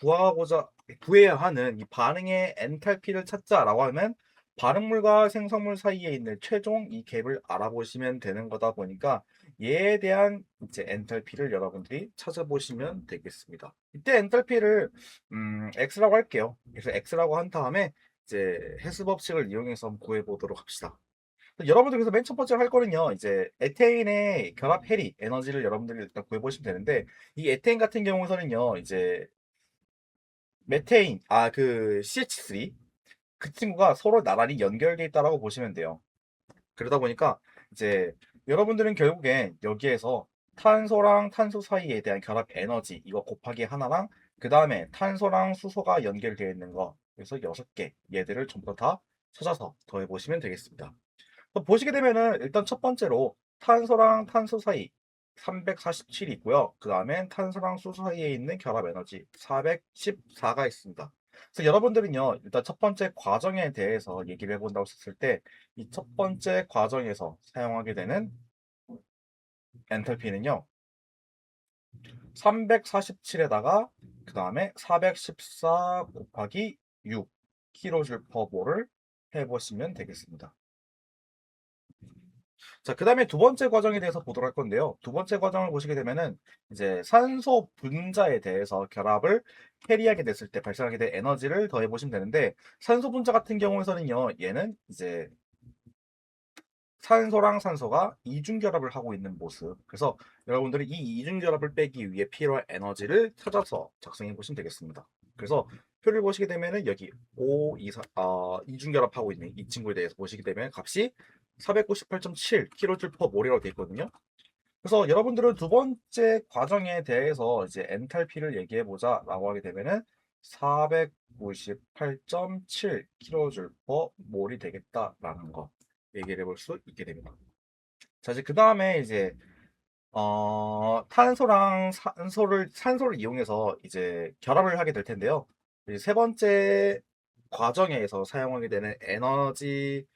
구해야 하는 이 반응의 엔탈피를 찾자라고 하면 반응물과 생성물 사이에 있는 최종 이 갭을 알아보시면 되는 거다 보니까 얘에 대한 이제 엔탈피를 여러분들이 찾아보시면 되겠습니다. 이때 엔탈피를 x라고 할게요. 그래서 x라고 한 다음에 이제 해수 법칙을 이용해서 한번 구해 보도록 합시다. 여러분들 그래서 맨 첫 번째로 할 거는요. 이제 에테인의 결합 해리 에너지를 여러분들이 일단 구해 보시면 되는데, 이 에테인 같은 경우에는요. 이제 메테인 그 CH3 그 친구가 서로 나란히 연결돼 있다라고 보시면 돼요. 그러다 보니까 이제 여러분들은 결국엔 여기에서 탄소랑 탄소 사이에 대한 결합 에너지 이거 곱하기 하나랑 그 다음에 탄소랑 수소가 연결되어 있는 거, 그래서 6개 얘들을 전부 다 찾아서 더해 보시면 되겠습니다. 보시게 되면은 일단 첫 번째로 탄소랑 탄소 사이 347이 있고요. 그 다음에 탄소랑 수소 사이에 있는 결합 에너지 414가 있습니다. 그래서 여러분들은요, 일단 첫 번째 과정에 대해서 얘기를 해본다고 했을 때, 이 첫 번째 과정에서 사용하게 되는 엔탈피는요, 347에다가 그 다음에 414 곱하기 6 kJ/몰을 해보시면 되겠습니다. 자, 그 다음에 두 번째 과정에 대해서 보도록 할 건데요. 두 번째 과정을 보시게 되면은 이제 산소 분자에 대해서 결합을 캐리하게 됐을 때 발생하게 된 에너지를 더해 보시면 되는데, 산소 분자 같은 경우에서는요, 얘는 이제 산소랑 산소가 이중결합을 하고 있는 모습. 그래서 여러분들이 이 이중결합을 빼기 위해 필요한 에너지를 찾아서 작성해 보시면 되겠습니다. 그래서 표를 보시게 되면은 여기 5, 2, 4, 이중결합하고 있는 이 친구에 대해서 보시게 되면 값이 498.7kJ/몰이라고 되어 있거든요. 그래서 여러분들은 두 번째 과정에 대해서 이제 엔탈피를 얘기해 보자라고 하게 되면은 498.7kJ/몰이 되겠다라는 거 얘기를 해볼 수 있게 됩니다. 자, 이제 그 다음에 이제 탄소랑 산소를 이용해서 이제 결합을 하게 될 텐데요. 이제 세 번째 과정에서 사용하게 되는 에너지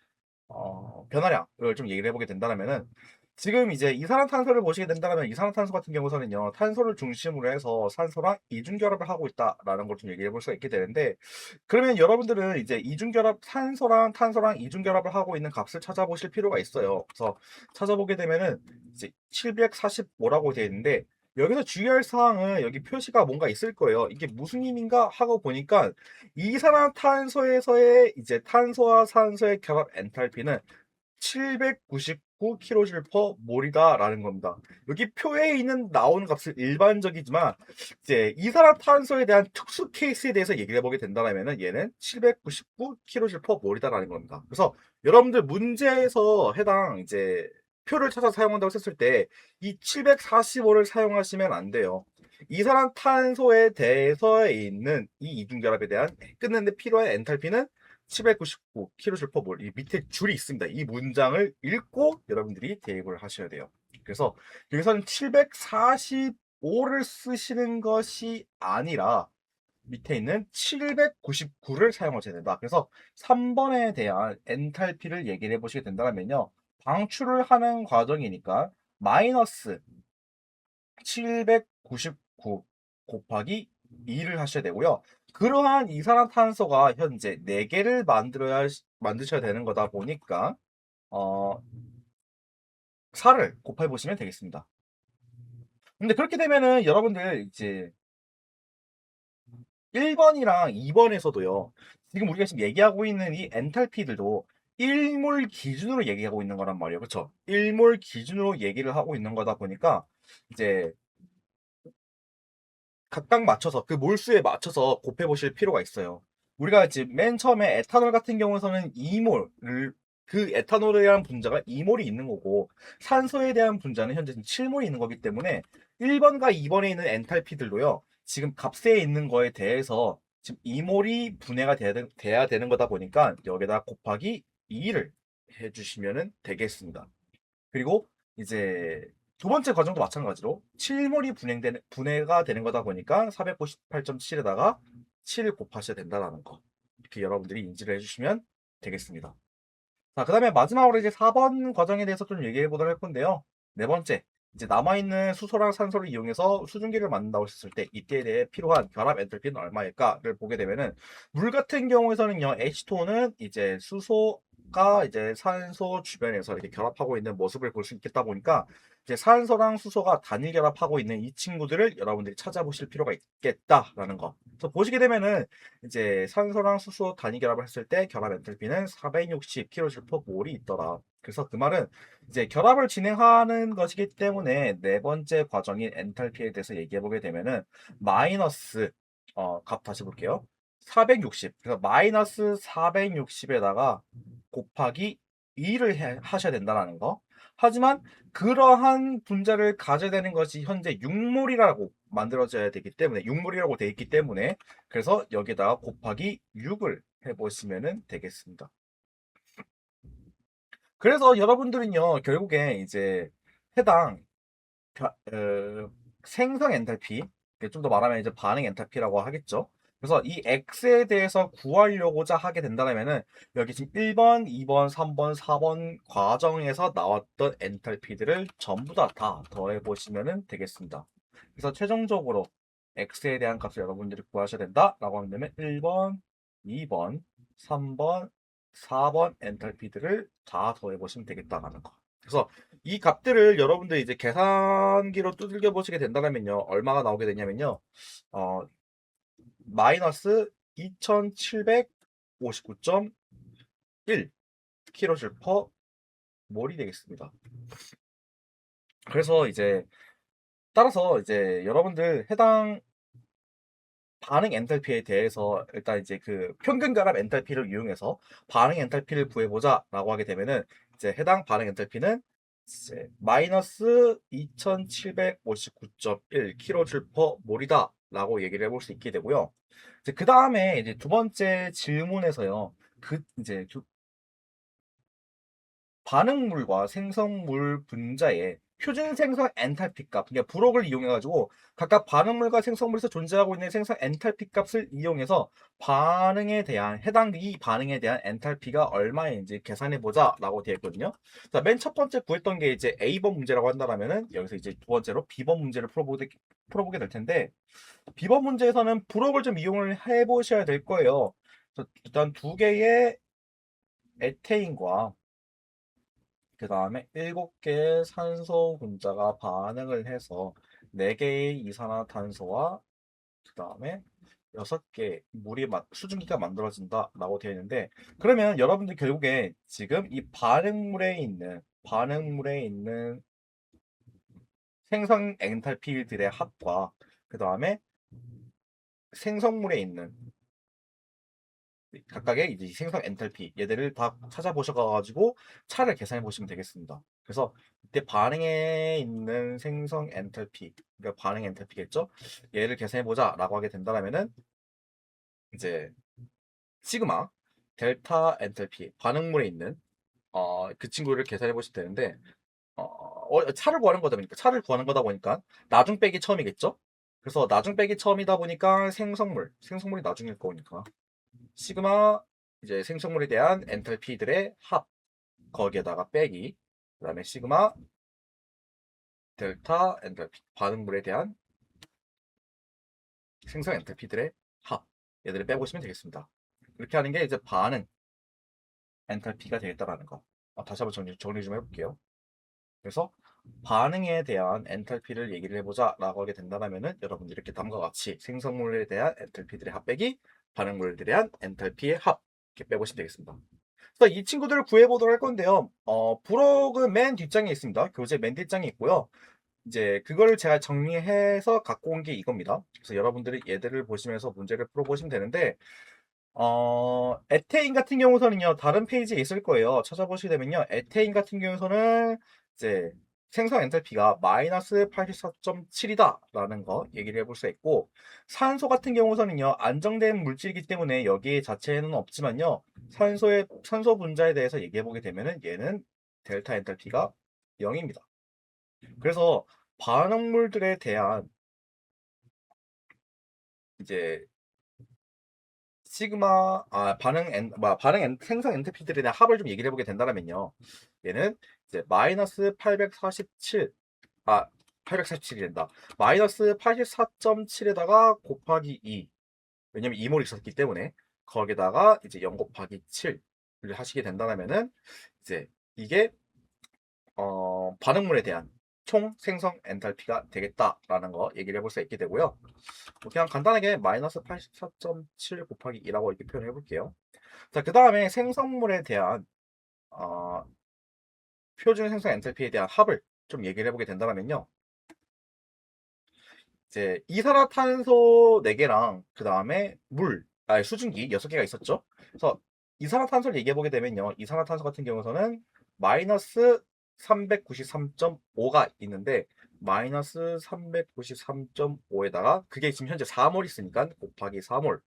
변화량을 좀 얘기를 해보게 된다면은 지금 이제 이산화탄소를 보시게 된다면 이산화탄소 같은 경우서는요 탄소를 중심으로 해서 산소랑 이중결합을 하고 있다라는 걸 좀 얘기해 볼 수가 있게 되는데 그러면 여러분들은 이제 이중결합 산소랑 탄소랑 이중결합을 하고 있는 값을 찾아보실 필요가 있어요. 그래서 찾아보게 되면은 이제 745라고 되어 있는데 여기서 주의할 사항은 여기 표시가 뭔가 있을 거예요. 이게 무슨 의미인가 하고 보니까 이산화탄소에서의 이제 탄소와 산소의 결합 엔탈피는 799kJ/몰이다라는 겁니다. 여기 표에 있는 나오는 값은 일반적이지만 이제 이산화탄소에 대한 특수 케이스에 대해서 얘기를 해보게 된다면 얘는 799kJ/몰이다라는 겁니다. 그래서 여러분들 문제에서 해당 이제 표를 찾아 사용한다고 했을 때 이 745를 사용하시면 안 돼요. 이산화탄소에 대해서 있는 이 이중결합에 대한 끝내는데 필요한 엔탈피는 799kJ/몰. 이 밑에 줄이 있습니다. 이 문장을 읽고 여러분들이 대입을 하셔야 돼요. 그래서 여기서는 745를 쓰시는 것이 아니라 밑에 있는 799를 사용하셔야 된다. 그래서 3번에 대한 엔탈피를 얘기를 해보시게 된다면요. 방출을 하는 과정이니까 마이너스 799 곱하기 2를 하셔야 되고요. 그러한 이산화탄소가 현재 4개를 만드셔야 되는 거다 보니까 어, 4를 곱해 보시면 되겠습니다. 근데 그렇게 되면은 여러분들 이제 1번이랑 2번에서도요. 지금 우리가 지금 얘기하고 있는 이 엔탈피들도 1몰 기준으로 얘기하고 있는 거란 말이에요. 그렇죠? 1몰 기준으로 얘기를 하고 있는 거다 보니까 이제 각각 맞춰서 그 몰수에 맞춰서 곱해 보실 필요가 있어요. 우리가 지금 맨 처음에 에탄올 같은 경우에서는 2몰을 그 에탄올에 대한 분자가 2몰이 있는 거고 산소에 대한 분자는 현재 7몰이 있는 거기 때문에 1번과 2번에 있는 엔탈피들도요. 지금 값에 있는 거에 대해서 지금 2몰이 분해가 돼야 되는 거다 보니까 여기다 곱하기 2를 해주시면 되겠습니다. 그리고 이제 두 번째 과정도 마찬가지로 7몰이 분해가 되는 거다 보니까 498.7에다가 7 곱하셔야 된다는 거. 이렇게 여러분들이 인지를 해주시면 되겠습니다. 자, 그 다음에 마지막으로 이제 4번 과정에 대해서 좀 얘기해 보도록 할 건데요. 네 번째, 이제 남아있는 수소랑 산소를 이용해서 수증기를 만든다고 했을 때 이때에 대해 필요한 결합 엔탈피는 얼마일까를 보게 되면은 물 같은 경우에서는요, H2O는 이제 수소가 이제 산소 주변에서 이렇게 결합하고 있는 모습을 볼 수 있겠다 보니까 이제 산소랑 수소가 단일 결합하고 있는 이 친구들을 여러분들이 찾아보실 필요가 있겠다라는 거. 그래서 보시게 되면은 이제 산소랑 수소 단위 결합을 했을 때 결합 엔탈피는 460kJ/몰이 있더라. 그래서 그 말은 이제 결합을 진행하는 것이기 때문에 네 번째 과정인 엔탈피에 대해서 얘기해 보게 되면은 마이너스 값 다시 볼게요. 460. 그래서 마이너스 460에다가 곱하기 2를 하셔야 된다는 거. 하지만 그러한 분자를 가져야 되는 것이 현재 6몰이라고 만들어져야 되기 때문에 6몰이라고 되어 있기 때문에 그래서 여기다가 곱하기 6을 해보시면 되겠습니다. 그래서 여러분들은요 결국에 이제 해당 생성 엔탈피 좀 더 말하면 이제 반응 엔탈피라고 하겠죠. 그래서 이 X에 대해서 구하려고자 하게 된다면은 여기 지금 1번, 2번, 3번, 4번 과정에서 나왔던 엔탈피들을 전부 다 더해 보시면 되겠습니다. 그래서 최종적으로 X에 대한 값을 여러분들이 구하셔야 된다라고 하면 되면 1번, 2번, 3번, 4번 엔탈피들을 다 더해 보시면 되겠다라는 거. 그래서 이 값들을 여러분들이 이제 계산기로 두들겨 보시게 된다면요. 얼마가 나오게 되냐면요. 어, 마이너스 2759.1 kJ/몰 몰이 되겠습니다. 그래서 이제 따라서 이제 여러분들 해당 반응 엔탈피에 대해서 일단 이제 그 평균 결합 엔탈피를 이용해서 반응 엔탈피를 구해보자라고 하게 되면은 이제 해당 반응 엔탈피는 이제 마이너스 2759.1kJ/몰이다라고 얘기를 해볼 수 있게 되고요. 이제 그 다음에 이제 두 번째 질문에서요. 그 이제 반응물과 생성물 분자의 표준 생성 엔탈피 값, 그러니까 부록을 이용해 가지고 각각 반응물과 생성물에서 존재하고 있는 생성 엔탈피 값을 이용해서 반응에 대한 해당 이 반응에 대한 엔탈피가 얼마인지 계산해 보자라고 되어 있거든요. 자, 맨 첫 번째 구했던 게 이제 A번 문제라고 한다면은 여기서 이제 두 번째로 B번 문제를 풀어보게 될 텐데 B번 문제에서는 부록을 좀 이용을 해 보셔야 될 거예요. 일단 두 개의 에테인과 그 다음에 7개의 산소 분자가 반응을 해서 4개의 이산화탄소와 그 다음에 6개 물이 수증기가 만들어진다라고 되어 있는데 그러면 여러분들 결국에 지금 이 반응물에 있는 생성 엔탈피들의 합과 그 다음에 생성물에 있는 각각의 이제 생성 엔탈피 얘들을 다 찾아보셔가지고 차를 계산해 보시면 되겠습니다. 그래서 이때 반응에 있는 생성 엔탈피, 그러니까 반응 엔탈피겠죠? 얘를 계산해 보자라고 하게 된다면은 이제 시그마 델타 엔탈피 반응물에 있는 그 친구를 계산해 보시면 되는데 차를 구하는 거다 보니까 나중 빼기 처음이겠죠? 그래서 나중 빼기 처음이다 보니까 생성물이 나중일 거니까 시그마 이제 생성물에 대한 엔탈피들의 합 거기에다가 빼기 그다음에 시그마 델타 엔탈피 반응물에 대한 생성 엔탈피들의 합 얘들을 빼보시면 되겠습니다. 이렇게 하는 게 이제 반응 엔탈피가 되겠다라는 거. 다시 한번 정리 좀 해볼게요. 그래서 반응에 대한 엔탈피를 얘기를 해보자라고 하게 된다면은 여러분들 이렇게 다음과 같이 생성물에 대한 엔탈피들의 합 빼기 반응물에 대한 엔탈피의 합 이렇게 빼보시면 되겠습니다. 그래서 이 친구들을 구해보도록 할 건데요. 부록은 맨 뒷장에 있습니다. 교재 맨 뒷장에 있고요. 이제 그거를 제가 정리해서 갖고 온 게 이겁니다. 그래서 여러분들이 얘들을 보시면서 문제를 풀어보시면 되는데, 에테인 같은 경우서는요, 다른 페이지에 있을 거예요. 찾아보시게 되면요, 에테인 같은 경우서는 이제 생성 엔탈피가 마이너스 84.7이다 라는 거 얘기를 해볼 수 있고, 산소 같은 경우서는요, 안정된 물질이기 때문에 여기 자체에는 없지만요, 산소 분자에 대해서 얘기해 보게 되면은 얘는 델타 엔탈피가 0입니다. 그래서 반응물들에 대한 이제 시그마 생성 엔트피들에 대한 합을 좀 얘기를 해보게 된다면요. 얘는 이제 마이너스 847 847이 된다. 마이너스 84.7에다가 곱하기 2. 왜냐면 2몰 있었기 때문에 거기다가 이제 0 곱하기 7을 하시게 된다면은 이제 이게 반응물에 대한 총 생성 엔탈피가 되겠다라는 거 얘기를 해볼 수 있게 되고요. 그냥 간단하게 마이너스 84.7 곱하기 2라고 이렇게 표현해 볼게요. 자, 그 다음에 생성물에 대한 어, 표준 생성 엔탈피에 대한 합을 좀 얘기를 해보게 된다면요. 이제 이산화탄소 4개랑 그 다음에 수증기 6개가 있었죠. 그래서 이산화탄소를 얘기해 보게 되면요. 이산화탄소 같은 경우서는 마이너스 393.5가 있는데 마이너스 393.5에다가 그게 지금 현재 4몰 있으니까 곱하기 4몰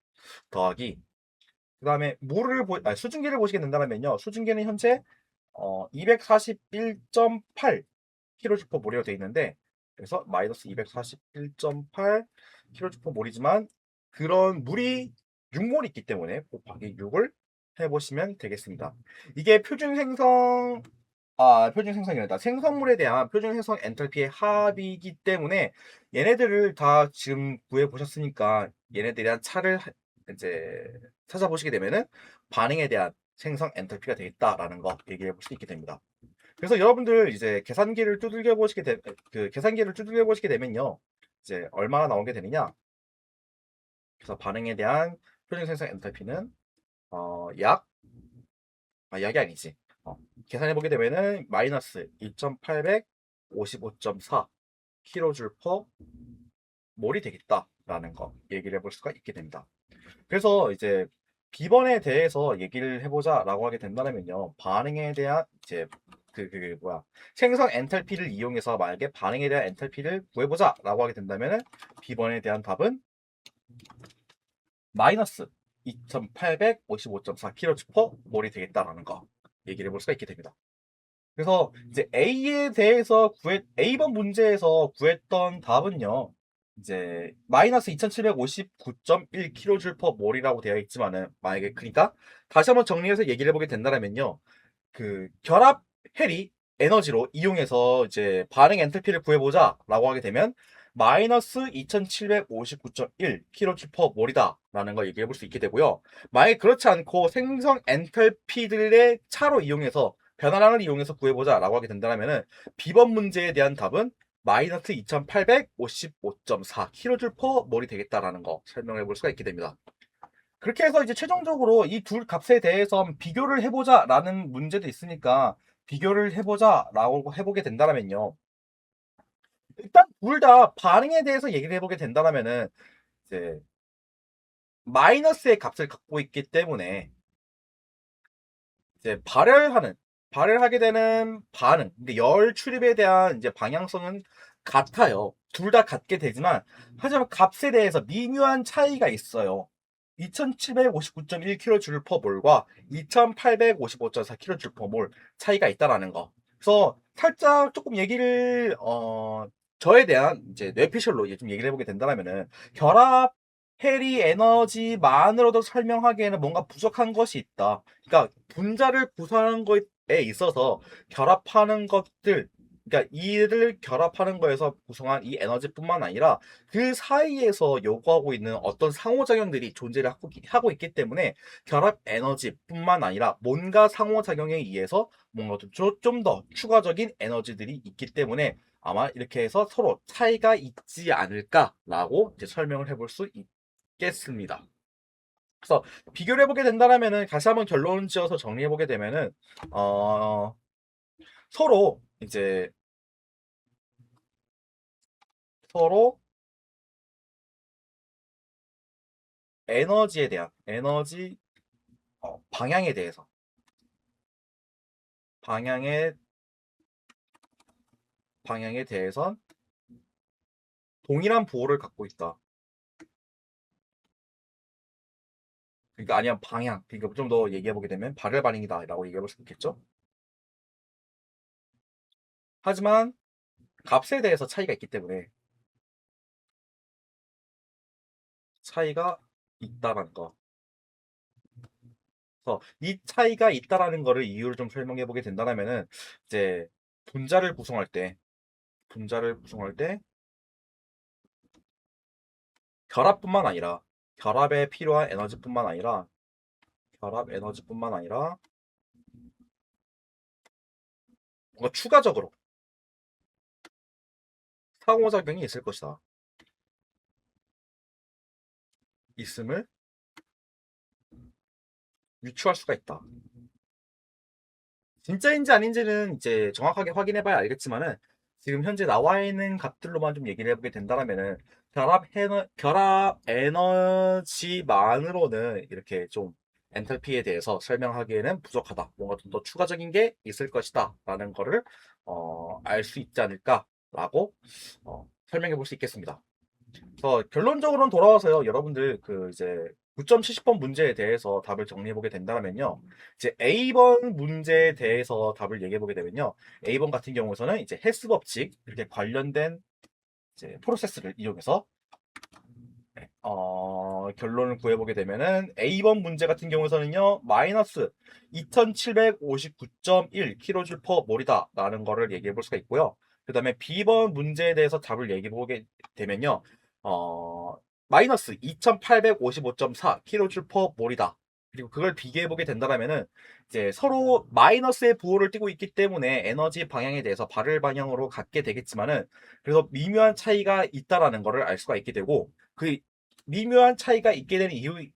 더하기 그 다음에 수증기를 보시게 된다면요. 수증기는 현재 241.8 kJ/몰이로 되어 있는데 그래서 마이너스 241.8 kJ/몰이지만 그런 물이 6몰 있기 때문에 곱하기 6을 해보시면 되겠습니다. 이게 표준 생성이란다. 생성물에 대한 표준 생성 엔탈피의 합이기 때문에 얘네들을 다 지금 구해 보셨으니까 얘네들에 대한 차를 이제 찾아보시게 되면은 반응에 대한 생성 엔탈피가 되겠다라는 거 얘기해 볼 수 있게 됩니다. 그래서 여러분들 이제 계산기를 두들겨 보시게 되면요. 이제 얼마나 나오게 되느냐? 그래서 반응에 대한 표준 생성 엔탈피는 약 약이 아니지. 계산해 보게 되면은 마이너스 2855.4 kJ per 몰이 되겠다라는 거 얘기를 해볼 수가 있게 됩니다. 그래서 이제 B번에 대해서 얘기를 해보자라고 하게 된다면요, 반응에 대한 이제 뭐야, 생성 엔탈피를 이용해서 만약에 반응에 대한 엔탈피를 구해보자라고 하게 된다면은 B번에 대한 답은 마이너스 2855.4 kJ per 몰이 되겠다라는 거 얘기를 해볼 수가 있게 됩니다. 그래서 이제 A에 대해서 A번 문제에서 구했던 답은요, 이제 마이너스 2759.1 kJ per 몰이라고 되어 있지만은, 만약에 그러니까 다시 한번 정리해서 얘기를 해보게 된다면요, 그 결합 해리 에너지로 이용해서 이제 반응 엔탈피를 구해보자라고 하게 되면 마이너스 2759.1 kJ per 몰이다 라는 걸 얘기해 볼 수 있게 되고요. 만약에 그렇지 않고 생성 엔탈피들의 차로 이용해서 변화량을 이용해서 구해보자라고 하게 된다면은 B번 문제에 대한 답은 마이너스 2855.4 kJ per 몰이 되겠다라는 거 설명해 볼 수가 있게 됩니다. 그렇게 해서 이제 최종적으로 이 둘 값에 대해서 비교를 해보자라는 문제도 있으니까 비교를 해보자라고 해보게 된다면요, 일단 둘 다 반응에 대해서 얘기를 해보게 된다면은 이제 마이너스의 값을 갖고 있기 때문에 이제 발열하게 되는 반응, 그러니까 열 출입에 대한 이제 방향성은 같아요. 둘 다 같게 되지만, 하지만 값에 대해서 미묘한 차이가 있어요. 2759.1 kJ per 몰과 2855.4 kJ per 몰 차이가 있다라는 거. 그래서 살짝 조금 얘기를 저에 대한 이제 뇌피셜로 좀 얘기를 해보게 된다면은, 결합 해리 에너지만으로도 설명하기에는 뭔가 부족한 것이 있다. 그러니까 분자를 구성하는 것에 있어서 결합하는 것들, 그러니까 이를 결합하는 거에서 구성한 이 에너지뿐만 아니라 그 사이에서 요구하고 있는 어떤 상호작용들이 존재를 하고 있기 때문에 결합 에너지뿐만 아니라 뭔가 상호작용에 의해서 뭔가 좀 더 추가적인 에너지들이 있기 때문에 아마 이렇게 해서 서로 차이가 있지 않을까라고 이제 설명을 해볼 수 있겠습니다. 그래서 비교를 해보게 된다면은 다시 한번 결론 지어서 정리해보게 되면은 어, 서로 이제 서로 에너지에 대한 에너지 방향에 대해서 방향에 방향에 대해선 동일한 부호를 갖고 있다. 그러니까 아니면 방향. 그러니까 좀 더 얘기해보게 되면 발열 반응이다라고 얘기해볼 수 있겠죠. 하지만 값에 대해서 차이가 있기 때문에 차이가 있다라는 거. 그래서 이 차이가 있다라는 거를 이유를 좀 설명해 보게 된다면은 이제 분자를 구성할 때 분자를 구성할 때 결합뿐만 아니라 결합에 필요한 에너지뿐만 아니라 결합 에너지뿐만 아니라 뭔가 추가적으로 상호작용이 있을 것이다. 있음을 유추할 수가 있다. 진짜인지 아닌지는 이제 정확하게 확인해봐야 알겠지만은 지금 현재 나와 있는 값들로만 좀 얘기를 해보게 된다면은 결합 에너지만으로는 이렇게 좀 엔탈피에 대해서 설명하기에는 부족하다. 뭔가 좀 더 추가적인 게 있을 것이다. 라는 거를 알 수 있지 않을까라고 설명해 볼 수 있겠습니다. 그래서 결론적으로는 돌아와서요, 여러분들 그 이제 9.70번 문제에 대해서 답을 정리해 보게 된다면요, 이제 A번 문제에 대해서 답을 얘기해 보게 되면요, A번 같은 경우에서는 이제 헬스 법칙 이렇게 관련된 이제 프로세스를 이용해서 결론을 구해보게 되면은 A번 문제 같은 경우에서는요, 마이너스 2759.1 kJ per 몰이다 라는 거를 얘기해 볼 수가 있고요. 그 다음에 B번 문제에 대해서 답을 얘기해 보게 되면요, 어, 마이너스 2855.4 kJ per 몰이다. 그리고 그걸 비교해 보게 된다면은 이제 서로 마이너스의 부호를 띠고 있기 때문에 에너지 방향에 대해서 발열 방향으로 갖게 되겠지만은, 그래서 미묘한 차이가 있다라는 거를 알 수가 있게 되고, 그 미묘한 차이가 있게 되는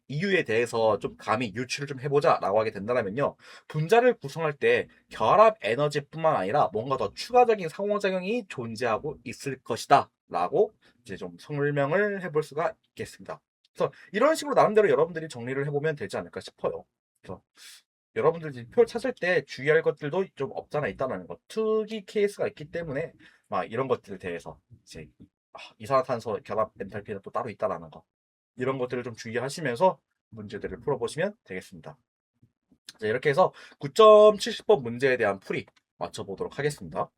이유에 대해서 좀 감히 유추를 좀 해보자라고 하게 된다면요. 분자를 구성할 때 결합 에너지뿐만 아니라 뭔가 더 추가적인 상호작용이 존재하고 있을 것이다 라고 이제 좀 설명을 해볼 수가 있겠습니다. 그래서 이런 식으로 나름대로 여러분들이 정리를 해보면 되지 않을까 싶어요. 그래서 여러분들이 표를 찾을 때 주의할 것들도 좀 없잖아 있다는 것. 특이 케이스가 있기 때문에 막 이런 것들에 대해서 이제 이산화탄소 결합 엔탈피는 또 따로 있다라는 거. 이런 것들을 좀 주의하시면서 문제들을 풀어보시면 되겠습니다. 자, 이렇게 해서 9.70번 문제에 대한 풀이 맞춰보도록 하겠습니다.